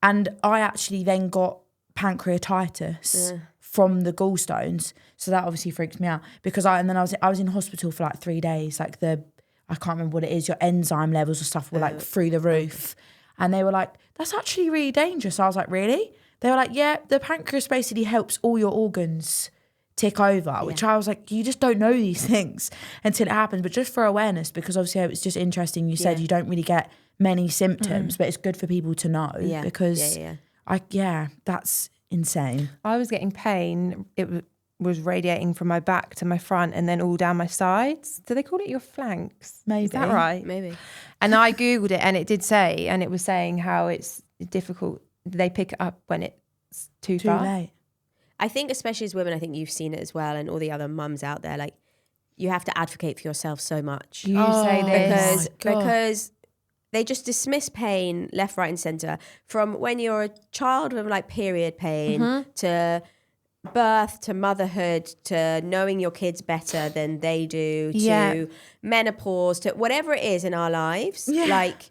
And I actually then got pancreatitis from the gallstones. So that obviously freaks me out, because I was in hospital for like 3 days. Like I can't remember what it is, your enzyme levels or stuff were like through the roof. And they were like, that's actually really dangerous. I was like, really? They were like, yeah, the pancreas basically helps all your organs tick over, which I was like, you just don't know these things until it happens. But just for awareness, because obviously it's just interesting. You said you don't really get many symptoms, but it's good for people to know because that's insane. I was getting pain. It was radiating from my back to my front and then all down my sides. Do they call it your flanks? Maybe. Is that right? Maybe. And I Googled it, and it did say, and it was saying how it's difficult. They pick it up when it's too far. Late. I think especially as women, I think you've seen it as well, and all the other mums out there, like, you have to advocate for yourself so much. You say this. Because they just dismiss pain left, right and centre. From when you're a child with like period pain to birth to motherhood to knowing your kids better than they do to menopause to whatever it is in our lives, like,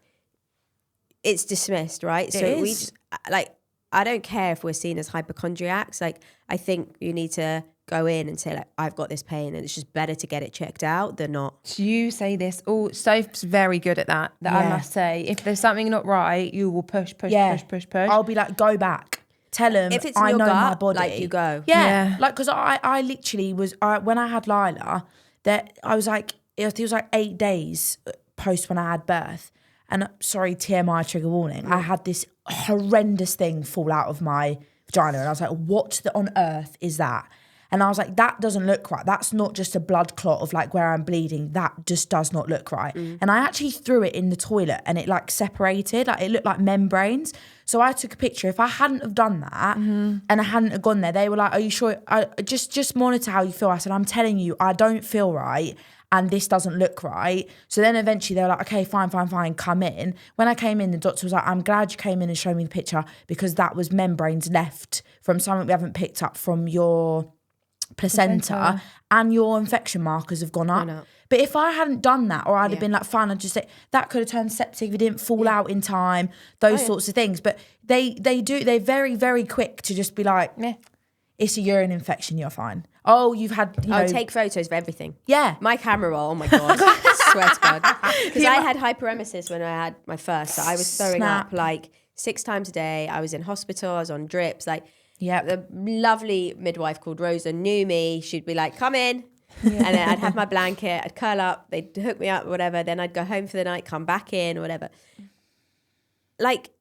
it's dismissed, right? We just, like, I don't care if we're seen as hypochondriacs. Like, I think you need to go in and say, like, I've got this pain, and it's just better to get it checked out than not. You say this. Oh, Soph's very good at that. I must say. If there's something not right, you will push. I'll be like, go back. Tell him if it's I your know gut, my body. like, you go. Yeah. Like, because I literally was, when I had Lila, that I was like, it was like 8 days post when I had birth. And sorry, TMI trigger warning, I had this horrendous thing fall out of my vagina. And I was like, what on earth is that? And I was like, that doesn't look right. That's not just a blood clot of like where I'm bleeding. That just does not look right. And I actually threw it in the toilet and it like separated, like it looked like membranes. So I took a picture. If I hadn't have done that and I hadn't have gone there, they were like, are you sure? Just monitor how you feel. I said, I'm telling you, I don't feel right. And this doesn't look right. So then eventually they were like, okay, fine, come in. When I came in, the doctor was like, I'm glad you came in and showed me the picture because that was membranes left from something we haven't picked up from your placenta. And your infection markers have gone up. But if I hadn't done that, or I'd have been like, fine, I'd just say, that could have turned septic if it didn't fall out in time, those sorts of things. But they're very, very quick to just be like, it's a urine infection, you're fine. Oh, you've had, take photos of everything. Yeah. My camera roll, oh my God. I swear to God. Because I had hyperemesis when I had my first. So I was throwing up like 6 times a day. I was in hospital. I was on drips. Like, the lovely midwife called Rosa knew me. She'd be like, come in. And then I'd have my blanket. I'd curl up. They'd hook me up or whatever. Then I'd go home for the night, come back in or whatever. Like,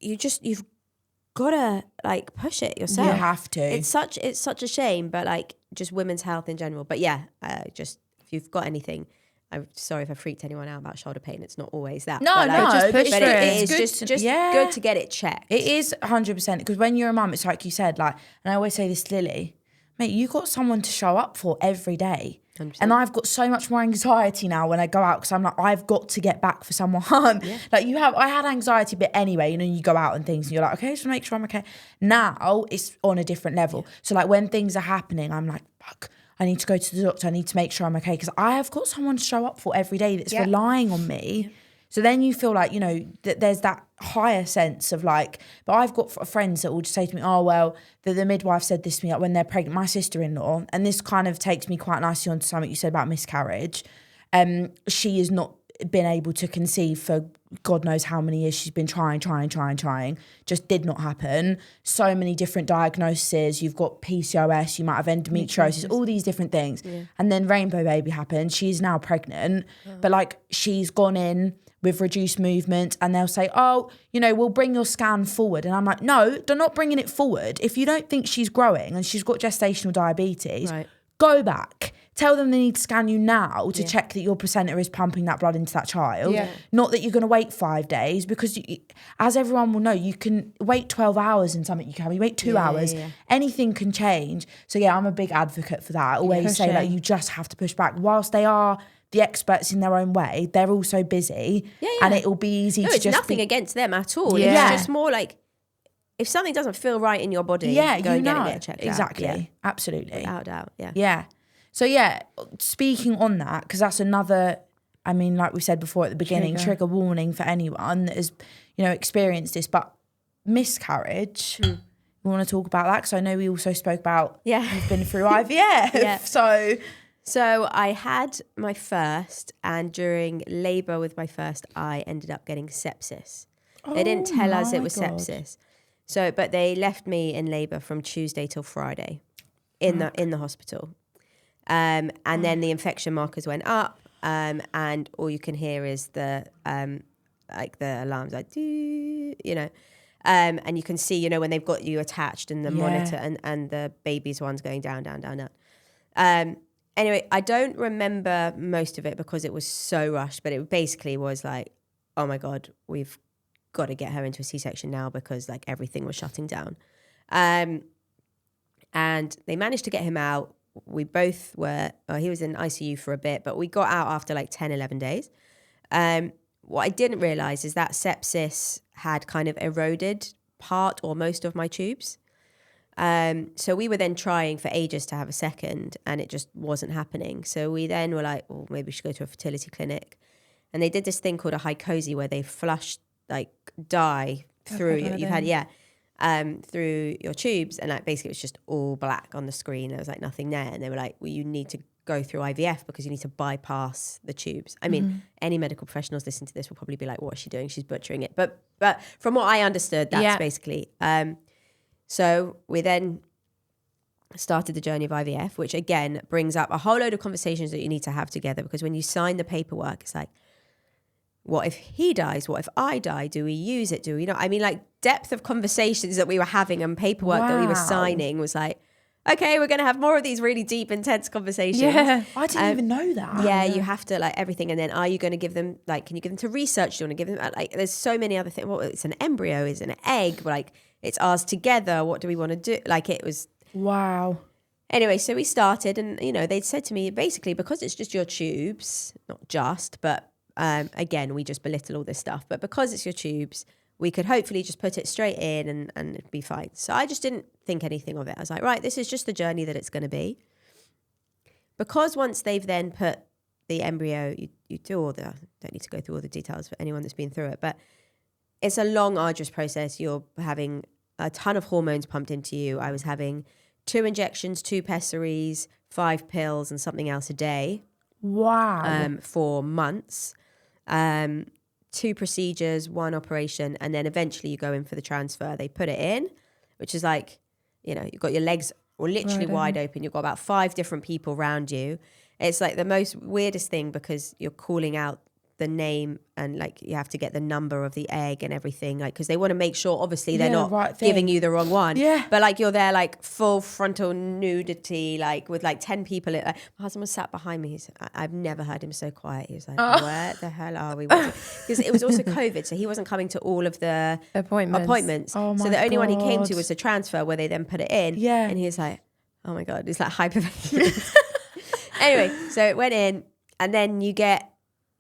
you've gotta like push it yourself. You have to. It's such a shame, but like just women's health in general. But just if you've got anything, I'm sorry if I freaked anyone out about shoulder pain. It's not always that. No, just push but it. It is just good to get it checked. It is 100% because when you're a mum, it's like you said, like, and I always say this to Lily, mate, you got someone to show up for every day. 100%. And I've got so much more anxiety now when I go out because I'm like, I've got to get back for someone. Like I had anxiety a bit anyway, you go out and things and you're like, okay, just make sure I'm okay. Now it's on a different level. So like when things are happening, I'm like, fuck, I need to go to the doctor. I need to make sure I'm okay because I have got someone to show up for every day that's relying on me. So then you feel like, that there's that higher sense of like, but I've got friends that will just say to me, oh, well, the midwife said this to me like when they're pregnant, my sister-in-law, and this kind of takes me quite nicely onto something you said about miscarriage. She has not been able to conceive for God knows how many years. She's been trying, just did not happen. So many different diagnoses. You've got PCOS, you might have endometriosis, all these different things. Yeah. And then Rainbow Baby happened. She's now pregnant, but like she's gone in with reduced movement and they'll say, oh, we'll bring your scan forward. And I'm like, no, they're not bringing it forward. If you don't think she's growing and she's got gestational diabetes, go back. Tell them they need to scan you now to check that your placenta is pumping that blood into that child. Yeah. Not that you're going to wait 5 days because as everyone will know, you can wait 12 hours in something. You wait 2 hours. Yeah. Anything can change. So I'm a big advocate for that. I always say that you just have to push back. Whilst they are the experts in their own way, they're also busy and it'll be easy to just... it's nothing against them at all. Yeah. It's just more like, if something doesn't feel right in your body, go and get it checked out. Exactly. Absolutely. Without doubt, Yeah. So speaking on that, because that's another, I mean, like we said before at the beginning, trigger warning for anyone that has, experienced this, but miscarriage... We want to talk about that because I know we also spoke about you've been through IVF. So I had my first, and during labour with my first, I ended up getting sepsis. They didn't tell us it was sepsis. So, but they left me in labour from Tuesday till Friday in the hospital. And then the infection markers went up, and all you can hear is the alarms, like, and you can see, when they've got you attached in the monitor and the baby's one's going down, down, down, down. Anyway, I don't remember most of it because it was so rushed, but it basically was like, oh my God, we've got to get her into a C-section now because like everything was shutting down. And they managed to get him out. We both were, he was in ICU for a bit, but we got out after like 10, 11 days. What I didn't realize is that sepsis had kind of eroded part or most of my tubes. So we were then trying for ages to have a second and it just wasn't happening. So we then were like, well, maybe we should go to a fertility clinic. And they did this thing called a hycosi where they flushed like dye through through your tubes, and like basically it was just all black on the screen. There was like nothing there, and they were like, well, you need to go through IVF because you need to bypass the tubes. I mean, any medical professionals listening to this will probably be like, what is she doing? She's butchering it. But from what I understood, that's basically. So we then started the journey of IVF, which again brings up a whole load of conversations that you need to have together, because when you sign the paperwork, it's like, what if he dies? What if I die? Do we use it? Do we not? I mean, like, depth of conversations that we were having and paperwork that we were signing was like, okay, we're going to have more of these really deep, intense conversations. Yeah. I didn't even know that. Yeah, you have to like everything. And then are you going to give them, like, can you give them to research? Do you want to give them, like, there's so many other things. Well, it's an embryo, is an egg, like it's ours together. What do we want to do? Like it was. Wow. Anyway, so we started and, you know, they'd said to me, basically, because it's just your tubes, not just, but again, we just belittle all this stuff. But because it's your tubes, we could hopefully just put it straight in and it'd be fine. So I just didn't think anything of it. I was like, right, this is just the journey that it's going to be. Because once they've then put the embryo, you do all the, I don't need to go through all the details for anyone that's been through it, but it's a long, arduous process. You're having a ton of hormones pumped into you. I was having 2 injections, 2 pessaries, 5 pills and something else a day. Wow. For months. 2 procedures, 1 operation, and then eventually you go in for the transfer. They put it in, which is like, you know, you've got your legs literally wide open. You've got about 5 different people around you. It's like the most weirdest thing because you're calling out the name and like you have to get the number of the egg and everything, like because they want to make sure obviously they're not giving you the wrong one. Yeah. But like you're there like full frontal nudity, like with like 10 people. My husband was sat behind me. I've never heard him so quiet. He was like, where the hell are we? Because it was also COVID, so he wasn't coming to all of the appointments. Oh my so the only one he came God. to was the transfer where they then put it in. Yeah. And he was like, oh my God, it's like hyperventilating. Anyway, so it went in and then you get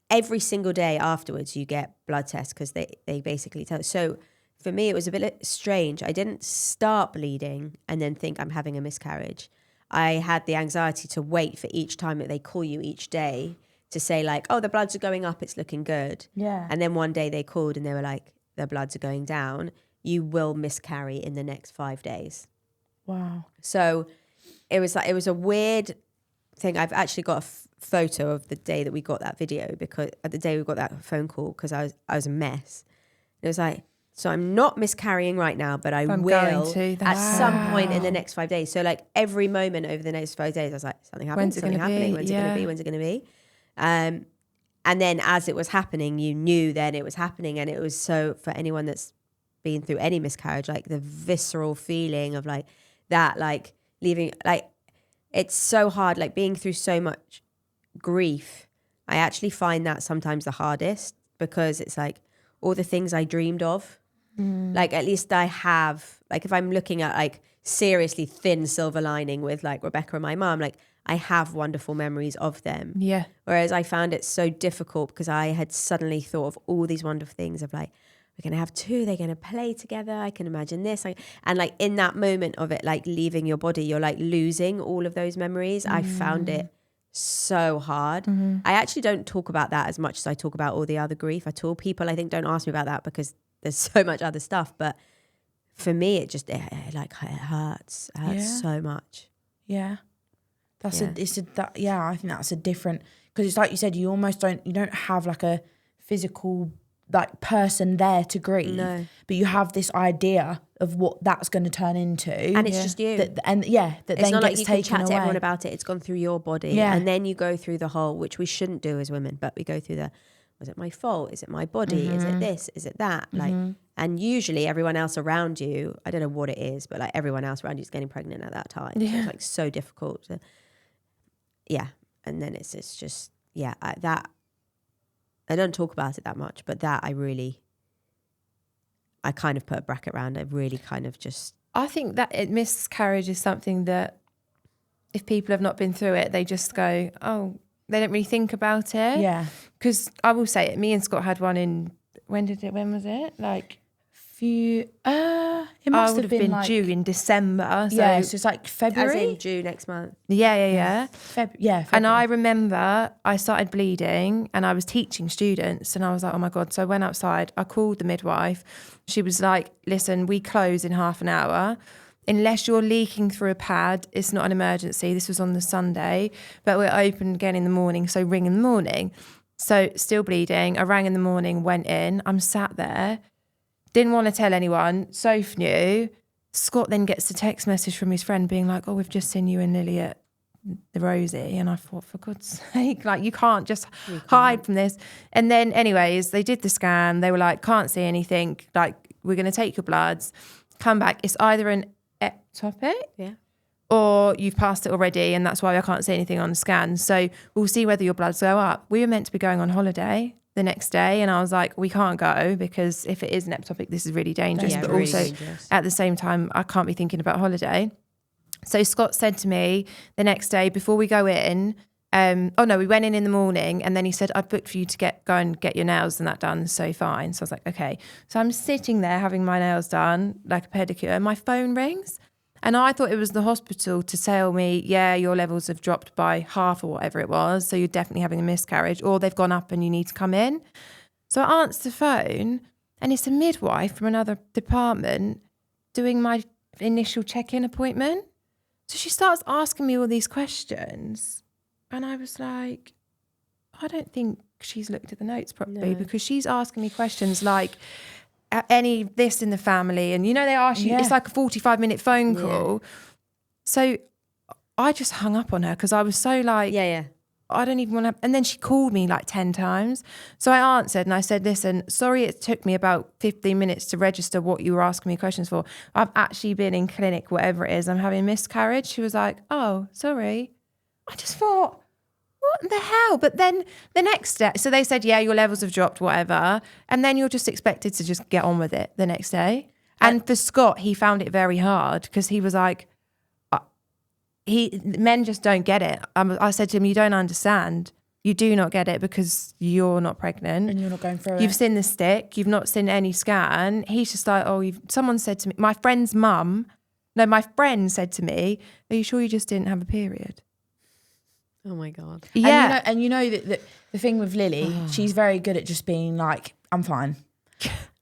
every single day afterwards, you get blood tests because they basically tell. So for me, it was a bit strange. I didn't start bleeding and then think I'm having a miscarriage. I had the anxiety to wait for each time that they call you each day to say like, oh, the bloods are going up. It's looking good. Yeah. And then one day they called and they were like, the bloods are going down. You will miscarry in the next 5 days. Wow. So it was a weird thing. I've actually got a photo of the day that we got that video, because the day we got that phone call, because I was a mess. It was like, so I'm not miscarrying right now, but I will at some point in the next 5 days. So like every moment over the next 5 days, I was like, something happening, something happening. When's it going to be? When's it going to be? And then as it was happening, you knew then it was happening. And it was so, for anyone that's been through any miscarriage, like the visceral feeling of like that, like leaving, like it's so hard, like being through so much grief. I actually find that sometimes the hardest, because it's like all the things I dreamed of, like at least I have, like if I'm looking at like seriously thin silver lining with like Rebecca and my mum, like I have wonderful memories of them. Yeah. Whereas I found it so difficult because I had suddenly thought of all these wonderful things of like, we're going to have 2, they're going to play together. I can imagine this. And like in that moment of it, like leaving your body, you're like losing all of those memories. I found it so hard. I actually don't talk about that as much as I talk about all the other grief at all. People, I think, don't ask me about that because there's so much other stuff. But for me, it hurts. It hurts so much. Yeah. I think that's a different, because it's like you said, you don't have like a physical like person there to grieve, but you have this idea of what that's going to turn into, and it's just you. That it's then not gets like you can taken chat away. to everyone about it. It's gone through your body, and then you go through the whole, which we shouldn't do as women, but we go through the, was it my fault? Is it my body? Is it this? Is it that? Like, and usually everyone else around you, I don't know what it is, but like everyone else around you is getting pregnant at that time. So it's like so difficult to, and then it's just I don't talk about it that much, but that I kind of put a bracket around. I really kind of just... I think that miscarriage is something that if people have not been through it, they just go, oh, they don't really think about it. Yeah. Because I will say it, me and Scott had one in, when was it? Like... it must have been like, due in December. So so it's like February. As in due next month. Yeah. February. And I remember I started bleeding and I was teaching students and I was like, oh my God. So I went outside, I called the midwife. She was like, listen, we close in half an hour. Unless you're leaking through a pad, it's not an emergency. This was on the Sunday, but we're open again in the morning. So ring in the morning. So still bleeding. I rang in the morning, went in. I'm sat there. Didn't want to tell anyone. Soph knew. Scott then gets a text message from his friend being like, oh, we've just seen you and Lily at the Rosie. And I thought, for God's sake, like you can't just hide from this. And then anyways, they did the scan. They were like, can't see anything. Like, we're going to take your bloods. Come back. It's either an ectopic or you've passed it already and that's why I can't see anything on the scan. So we'll see whether your bloods go up. We were meant to be going on holiday the next day and I was like, we can't go because if it is an ectopic, this is really dangerous. But really also dangerous. At the same time, I can't be thinking about holiday. So Scott said to me the next day before we go in, we went in the morning and then he said, I've booked for you to go and get your nails and that done, so fine. So I was like, okay. So I'm sitting there having my nails done, like a pedicure, and my phone rings. And I thought it was the hospital to tell me, yeah, your levels have dropped by half or whatever it was, so you're definitely having a miscarriage, or they've gone up and you need to come in. So I answer the phone and it's a midwife from another department doing my initial check-in appointment. So she starts asking me all these questions. And I was like, I don't think she's looked at the notes properly because she's asking me questions like, any this in the family? And, they ask you, it's like a 45-minute phone call. So I just hung up on her because I was so like, I don't even want to. And then she called me like 10 times. So I answered and I said, listen, sorry, it took me about 15 minutes to register what you were asking me questions for. I've actually been in clinic, whatever it is. I'm having a miscarriage. She was like, oh, sorry. I just thought, what the hell? But then the next step, so they said, yeah, your levels have dropped, whatever. And then you're just expected to just get on with it the next day. And for Scott, he found it very hard because he was like, men just don't get it. I said to him, you don't understand. You do not get it because you're not pregnant. And you're not going through it. You've seen the stick. You've not seen any scan. He's just like, someone said to me, my friend said to me, are you sure you just didn't have a period? Oh my God. Yeah. And you know that the thing with Lily, she's very good at just being like, I'm fine.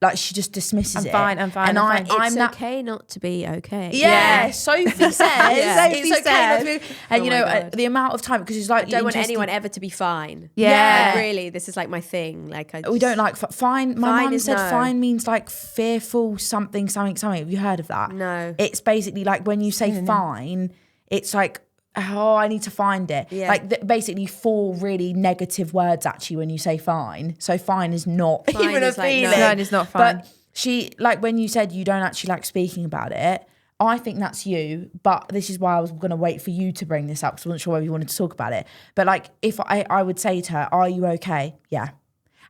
Like she just dismisses it. I'm fine. And I'm okay not to be okay. Yeah. Sophie says it's okay not to be. And the amount of time, because it's like, I don't want anyone ever to be fine. Yeah. Like, really, this is like my thing. Like we don't like fine. My mum said no. fine means like fearful something. Have you heard of that? No. It's basically like when you say fine, it's like, oh, I need to find it. Yeah. Like basically 4 really negative words actually when you say fine. So fine is not even a feeling. Like, no, it's not fine. But she, like when you said you don't actually like speaking about it, I think that's you. But this is why I was going to wait for you to bring this up because I wasn't sure whether you wanted to talk about it. But like if I would say to her, are you okay? Yeah.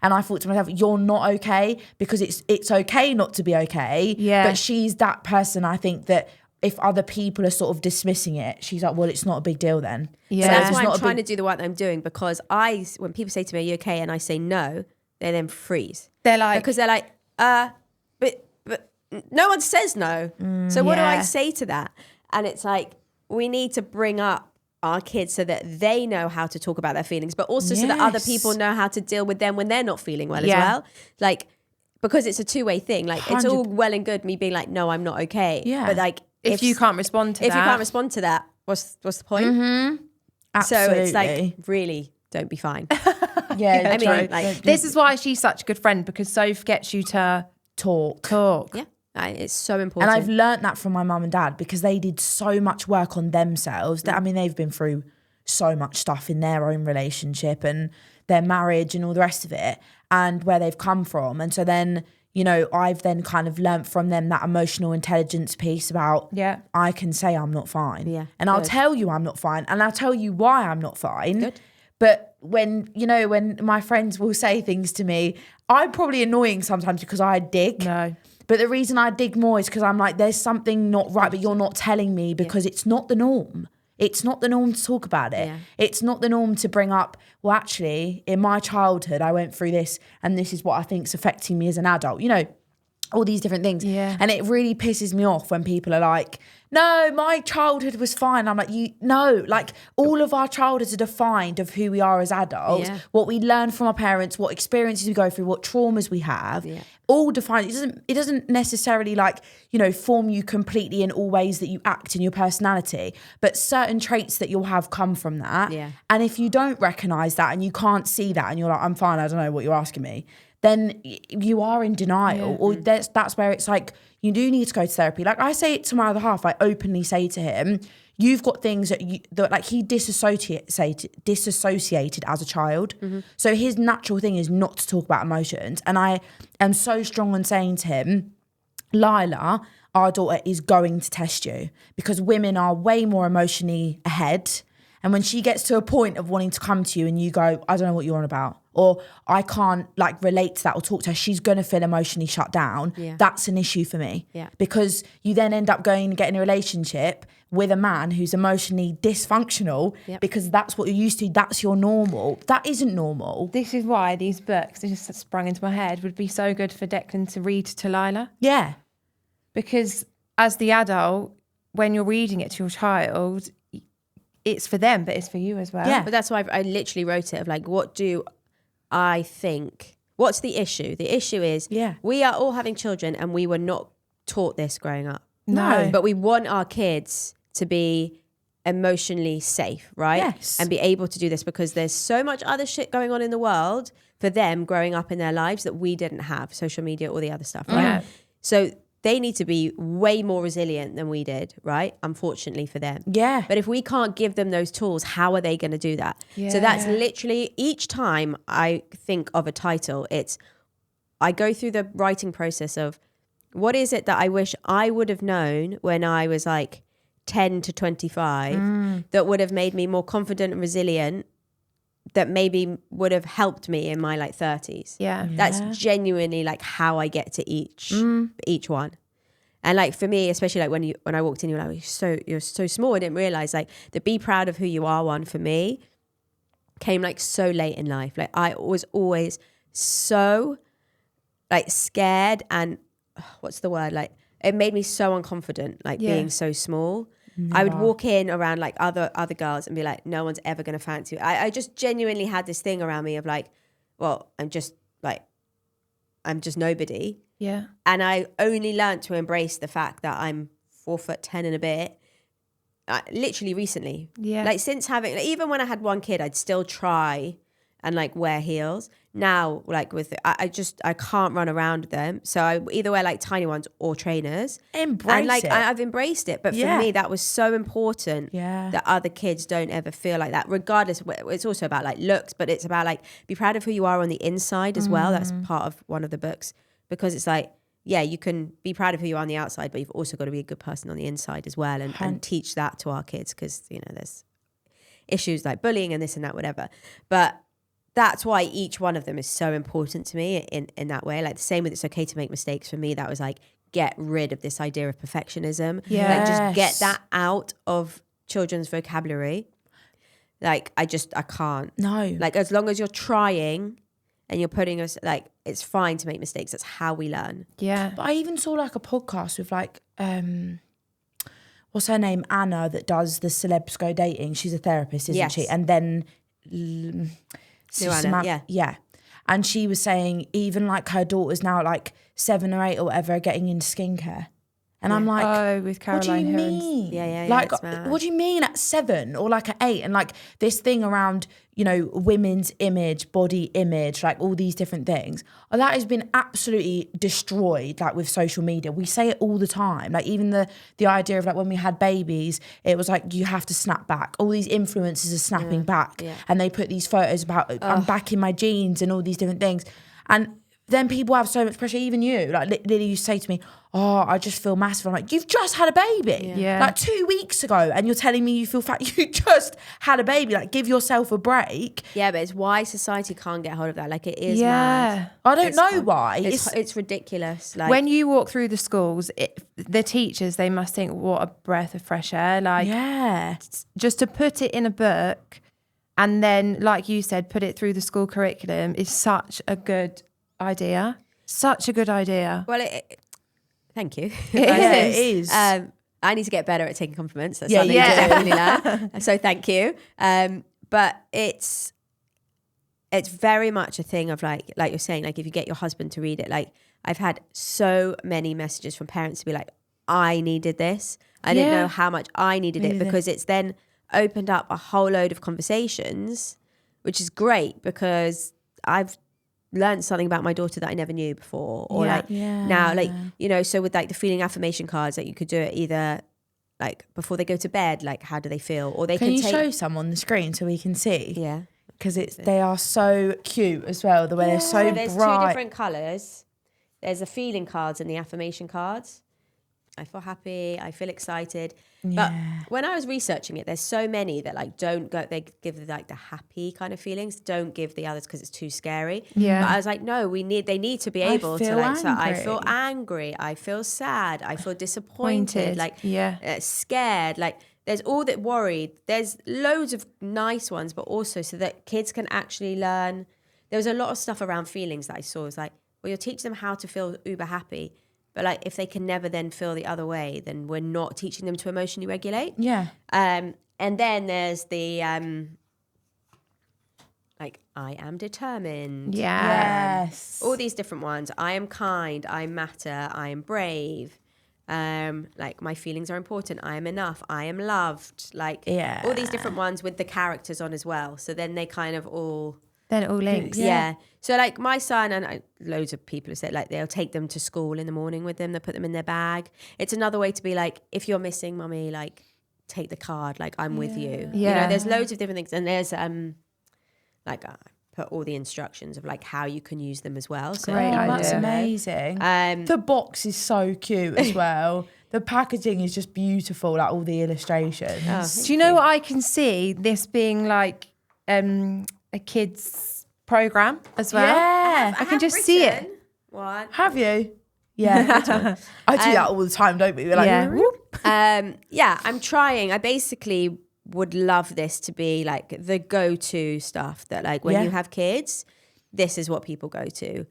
And I thought to myself, you're not okay because it's okay not to be okay. Yeah. But she's that person, I think, that if other people are sort of dismissing it, she's like, well, it's not a big deal then. Yeah. So that's why I'm trying to do the work that I'm doing, because when people say to me, are you okay? And I say no, they then freeze. They're like, because they're like, but no one says no. So what do I say to that? And it's like, we need to bring up our kids so that they know how to talk about their feelings, but also so that other people know how to deal with them when they're not feeling well as well. Like, because it's a two-way thing. Like, 100. It's all well and good me being like, no, I'm not okay. Yeah. But like, if you can't respond to that, what's the point? Mm-hmm. Absolutely. So it's like, really, don't be fine. Yeah, I mean, like, this is why she's such a good friend, because Soph gets you to talk. Yeah, it's so important. And I've learnt that from my mum and dad because they did so much work on themselves. I mean, they've been through so much stuff in their own relationship and their marriage and all the rest of it, and where they've come from. And so then, I've then kind of learnt from them that emotional intelligence piece about, I can say I'm not fine. Yeah, and I'll tell you I'm not fine. And I'll tell you why I'm not fine. Good. But when my friends will say things to me, I'm probably annoying sometimes because I dig. No. But the reason I dig more is because I'm like, there's something not right, but you're not telling me because it's not the norm. It's not the norm to talk about it. Yeah. It's not the norm to bring up, well, actually, in my childhood, I went through this and this is what I think is affecting me as an adult. All these different things. Yeah. And it really pisses me off when people are like, no, my childhood was fine. I'm like, all of our childhoods are defined of who we are as adults, what we learn from our parents, what experiences we go through, what traumas we have, all defined. It doesn't necessarily form you completely in all ways that you act in your personality, but certain traits that you'll have come from that. Yeah. And if you don't recognize that and you can't see that and you're like, I'm fine, I don't know what you're asking me, then you are in denial. Or that's where it's like, you do need to go to therapy. Like I say it to my other half, I openly say to him, you've got things that he disassociated as a child. Mm-hmm. So his natural thing is not to talk about emotions. And I am so strong on saying to him, Lila, our daughter, is going to test you because women are way more emotionally ahead. And when she gets to a point of wanting to come to you and you go, I don't know what you're on about, or I can't like relate to that or talk to her, she's going to feel emotionally shut down. Yeah. That's an issue for me. Yeah. Because you then end up going and getting a relationship with a man who's emotionally dysfunctional because that's what you're used to. That's your normal. That isn't normal. This is why these books, it just sprung into my head, would be so good for Declan to read to Lila. Yeah. Because as the adult, when you're reading it to your child, it's for them, but it's for you as well. Yeah. But that's why I literally wrote it of like, what do I think? What's the issue? The issue is we are all having children and we were not taught this growing up. No. But we want our kids to be emotionally safe, right? Yes. And be able to do this because there's so much other shit going on in the world for them growing up in their lives that we didn't have, social media, all the other stuff, right? Yeah. So they need to be way more resilient than we did, right? Unfortunately for them. Yeah. But if we can't give them those tools, how are they going to do that? Yeah. So that's literally, each time I think of a title, I go through the writing process of what is it that I wish I would have known when I was like 10 to 25 that would have made me more confident and resilient, that maybe would have helped me in my like 30s. Yeah. That's genuinely like how I get to each one. And like for me, especially like when I walked in, you're like, you're so small. I didn't realize like the be proud of who you are one for me came like so late in life. Like I was always so like scared and what's the word? Like it made me so unconfident, like being so small. I would walk in around like other girls and be like, no one's ever going to fancy you. I just genuinely had this thing around me of like, well, I'm just nobody. Yeah. And I only learned to embrace the fact that I'm 4'10" and a bit, literally recently. Yeah. Like since having, like, even when I had one kid, I'd still try and like wear heels. Now, like with I can't run around with them. So I either wear like tiny ones or trainers. Embrace and like it. I've embraced it. But for me, that was so important that other kids don't ever feel like that. Regardless, it's also about like looks, but it's about like be proud of who you are on the inside as well. That's part of one of the books, because it's like, yeah, you can be proud of who you are on the outside, but you've also got to be a good person on the inside as well, and teach that to our kids, because you know there's issues like bullying and this and that, whatever. But that's why each one of them is so important to me in that way. Like the same with it's okay to make mistakes. For me, that was like, get rid of this idea of perfectionism. Yes. Like just get that out of children's vocabulary. Like I can't. No. Like as long as you're trying and you're putting us, like it's fine to make mistakes. That's how we learn. Yeah. But I even saw like a podcast with like, what's her name? Anna, that does the Celebs Go Dating. She's a therapist, isn't she? And then... yeah. And she was saying even like her daughters now like 7 or 8 or whatever are getting into skincare. And I'm like, with Caroline, what do you mean? Yeah. Like, what do you mean at 7 or like at 8? And like this thing around, you know, women's image, body image, like all these different things. That has been absolutely destroyed, like with social media. We say it all the time. Like even the idea of like when we had babies, it was like, you have to snap back. All these influencers are snapping back. Yeah. And they put these photos about, I'm back in my jeans and all these different things. And then people have so much pressure, even you. Like Lily, you say to me, oh, I just feel massive. I'm like, you've just had a baby. Yeah. Like 2 weeks ago, and you're telling me you feel fat. You just had a baby. Like, give yourself a break. Yeah, but it's why society can't get hold of that. Like it is mad. I don't know why. It's ridiculous. Like when you walk through the schools, the teachers, they must think, what a breath of fresh air. Like, just to put it in a book and then, like you said, put it through the school curriculum is such a good idea. Such a good idea. Well, thank you. It is. I need to get better at taking compliments. That's something you definitely learn. So thank you. But it's very much a thing of like you're saying, like if you get your husband to read it, like I've had so many messages from parents to be like, I needed this. I didn't know how much I needed it, because it's then opened up a whole load of conversations, which is great because I've learned something about my daughter that I never knew before, or now, like, you know, so with like the feeling affirmation cards, that you could do it either like before they go to bed, like how do they feel, or they can you show some on the screen so we can see? Yeah, because they are so cute as well, the way they're so there's bright. 2 different colours, there's the feeling cards and the affirmation cards. I feel happy, I feel excited. But when I was researching it, there's so many that like don't go, they give like the happy kind of feelings, don't give the others because it's too scary. Yeah. But I was like, no, they need to be able to like, so I feel angry, I feel sad, I feel disappointed, like scared, like there's all that worried. There's loads of nice ones, but also so that kids can actually learn. There was a lot of stuff around feelings that I saw. It was like, well, you'll teach them how to feel uber happy. But like, if they can never then feel the other way, then we're not teaching them to emotionally regulate. Yeah. And then there's the like, I am determined. Yes. All these different ones. I am kind. I matter. I am brave. Like, my feelings are important. I am enough. I am loved. Like, all these different ones with the characters on as well. So then they kind of all. Then it all links. Yeah. So like my son and loads of people have said like they'll take them to school in the morning with them. They'll put them in their bag. It's another way to be like, if you're missing mummy, like take the card. Like I'm with you. Yeah. You know, there's loads of different things. And there's like I put all the instructions of like how you can use them as well. So Great idea. That's amazing. The box is so cute as well. The packaging is just beautiful, like all the illustrations. Do you know what I can see this being like a kids program as well? Yeah. I can just see it. What? Have you? Yeah. I do that all the time, don't we? We're like, whoop. I'm trying. I basically would love this to be like the go-to stuff that like when you have kids, this is what people go to.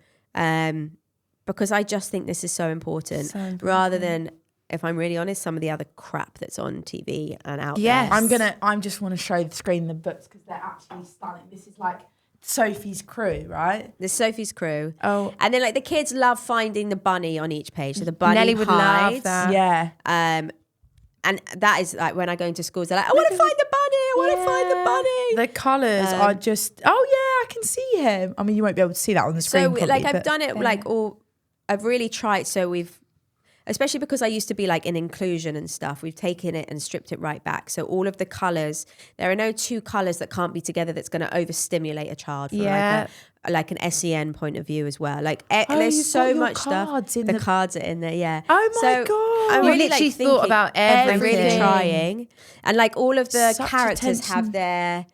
Because I just think this is so important. Rather than, if I'm really honest, some of the other crap that's on TV and out there. I just want to show the screen the books because they're actually stunning. This is like Sophie's Crew, right? There's Sophie's Crew. Oh. And then like the kids love finding the bunny on each page. So the bunny Nelly would hides. love that. Yeah. And that is like when I go into schools, they're like, I want to find the bunny. I want to find the bunny. The colours are just, I can see him. I mean, you won't be able to see that on the screen. So like I've done it like all, I've really tried. So especially because I used to be like in inclusion and stuff, we've taken it and stripped it right back. So all of the colours, there are no two colours that can't be together that's going to overstimulate a child from like an SEN point of view as well. Like there's so much stuff. The cards are in there, yeah. Oh my God. I'm really literally thought about everything. I'm really trying. And like all of the characters attention. have their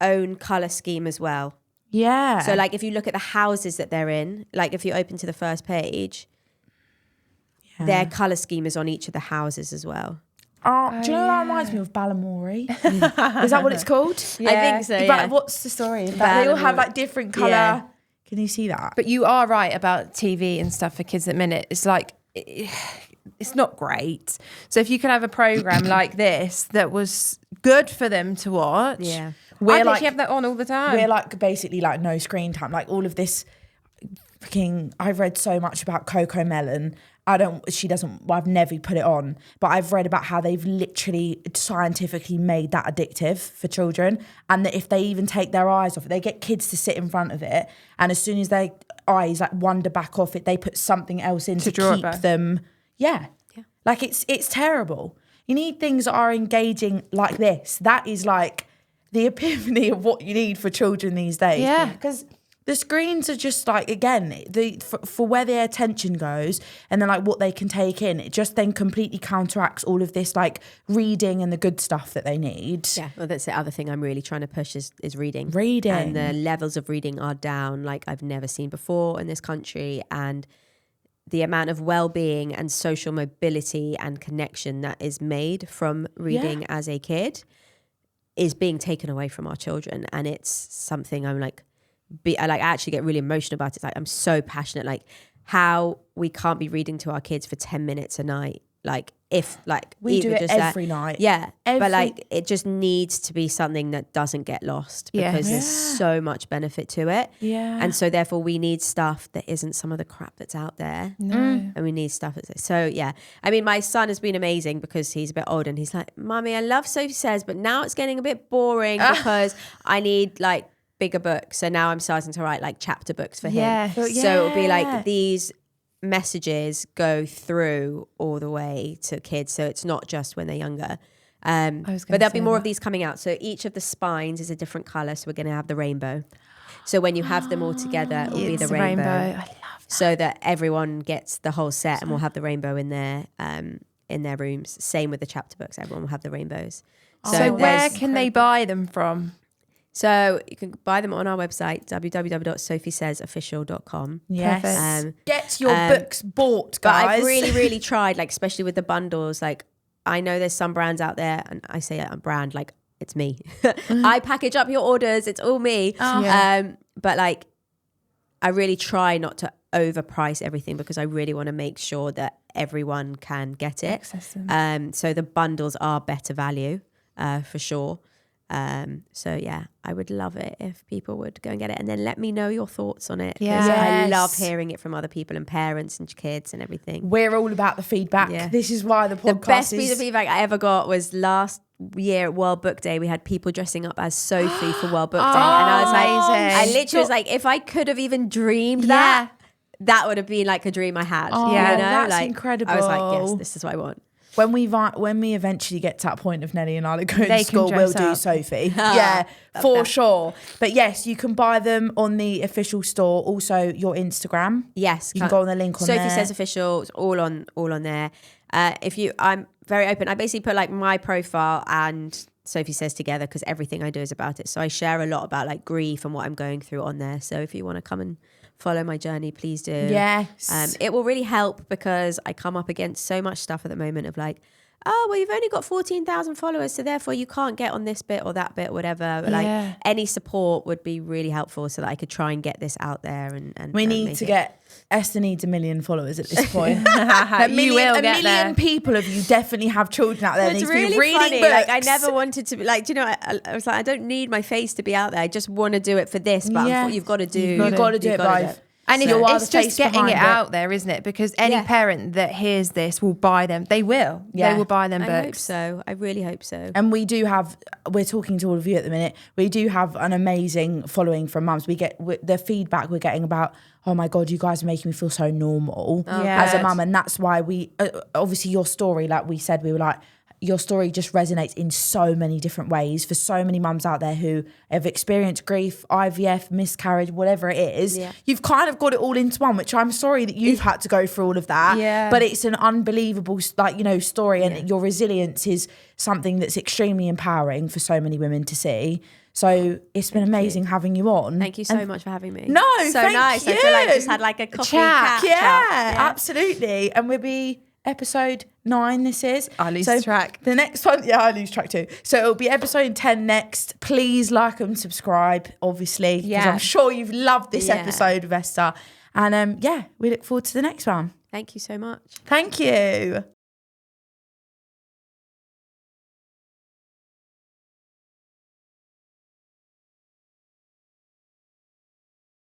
own colour scheme as well. Yeah. So like if you look at the houses that they're in, like if you open to the first page, their colour scheme is on each of the houses as well. Oh, do you know that reminds me of Balamori? Is that what it's called? Yeah. I think so, But what's the story? They all have like different colour. Yeah. Can you see that? But you are right about TV and stuff for kids at the minute. It's like, it's not great. So if you could have a program like this that was good for them to watch. Yeah. Why don't you have that on all the time? We're like basically like no screen time. Like all of this I've read so much about Coco Melon. I've never put it on, but I've read about how they've literally scientifically made that addictive for children. And that if they even take their eyes off it, they get kids to sit in front of it. And as soon as their eyes like wander back off it, they put something else in to keep them. Yeah. Like it's terrible. You need things that are engaging like this. That is like the epiphany of what you need for children these days. Yeah. Because the screens are just like, again, for where their attention goes and then like what they can take in, it just then completely counteracts all of this like reading and the good stuff that they need. Yeah, well, that's the other thing I'm really trying to push is reading. Reading. And the levels of reading are down like I've never seen before in this country. And the amount of well-being and social mobility and connection that is made from reading as a kid is being taken away from our children. And it's something I'm like, I actually get really emotional about it. It's like I'm so passionate, like how we can't be reading to our kids for 10 minutes a night. Like if like we do it just every night. Yeah. But like it just needs to be something that doesn't get lost because there's so much benefit to it. Yeah. And so therefore we need stuff that isn't some of the crap that's out there. No. And we need stuff that's so yeah. I mean my son has been amazing because he's a bit older and he's like, Mummy, I love Sophie Says, but now it's getting a bit boring because I need like bigger books. So now I'm starting to write like chapter books for him. Yes. So it'll be like these messages go through all the way to kids. So it's not just when they're younger. But there'll be more of these coming out. So each of the spines is a different colour. So we're going to have the rainbow. So when you have them all together, it will be the rainbow. I love so that everyone gets the whole set, and we'll have the rainbow in their rooms. Same with the chapter books. Everyone will have the rainbows. So where can they buy them from? So you can buy them on our website, www.sophiesayesofficial.com. Yes. Get your books bought, guys. But I've really, really tried, like, especially with the bundles. Like, I know there's some brands out there, and I say a brand, like, it's me. I package up your orders. It's all me. But, like, I really try not to overprice everything because I really want to make sure that everyone can get it. So the bundles are better value, for sure. So yeah, I would love it if people would go and get it, and then let me know your thoughts on it. I love hearing it from other people and parents and kids and everything. We're all about the feedback. This is why the podcast the best piece of feedback I ever got was last year at World Book Day. We had people dressing up as Sophie for World Book Day, and I was like, I literally was like, if I could have even dreamed that would have been like a dream I had. That's like, incredible. I was like, yes, this is what I want. When we eventually get to that point of Nelly and I going to school, we'll do Sophie. For sure. But yes, you can buy them on the official store. Also, your Instagram. Yes, you can go on the link on there. Sophie Says Official. It's all on there. I'm very open. I basically put like my profile and Sophie Says together because everything I do is about it. So I share a lot about like grief and what I'm going through on there. So if you want to come and follow my journey, please do. Yes. It will really help because I come up against so much stuff at the moment of like, oh, well, you've only got 14,000 followers, so therefore you can't get on this bit or that bit or whatever. But like any support would be really helpful so that I could try and get this out there. And we need to get, Esther needs 1 million followers at this point. A million people of you definitely have children out there. It's really to be reading funny. books. Like I never wanted to be like, do you know, I was like, I don't need my face to be out there. I just want to do it for this, but you've got to do You've got to do it, guys. And it's just getting it out there, isn't it? Because any parent that hears this will buy them. They will. They will buy them books. I hope so. I really hope so. And we're talking to all of you at the minute. We do have an amazing following from mums. We get the feedback we're getting about, oh my God, you guys are making me feel so normal as a mum. And that's why we, obviously your story, like we said, we were like, your story just resonates in so many different ways for so many mums out there who have experienced grief, IVF, miscarriage, whatever it is. You've kind of got it all into one, which I'm sorry that you've had to go through all of that. But it's an unbelievable, story, and your resilience is something that's extremely empowering for so many women to see. So it's been amazing having you on. Thank you so much for having me. No, so nice. You. I feel like I just had like a coffee catch up. Absolutely. And we'll be episode 9 this is. I lose track. The next one, I lose track too. So it'll be episode 10 next. Please like and subscribe, obviously, because I'm sure you've loved this episode of Esther. And we look forward to the next one. Thank you so much. Thank you.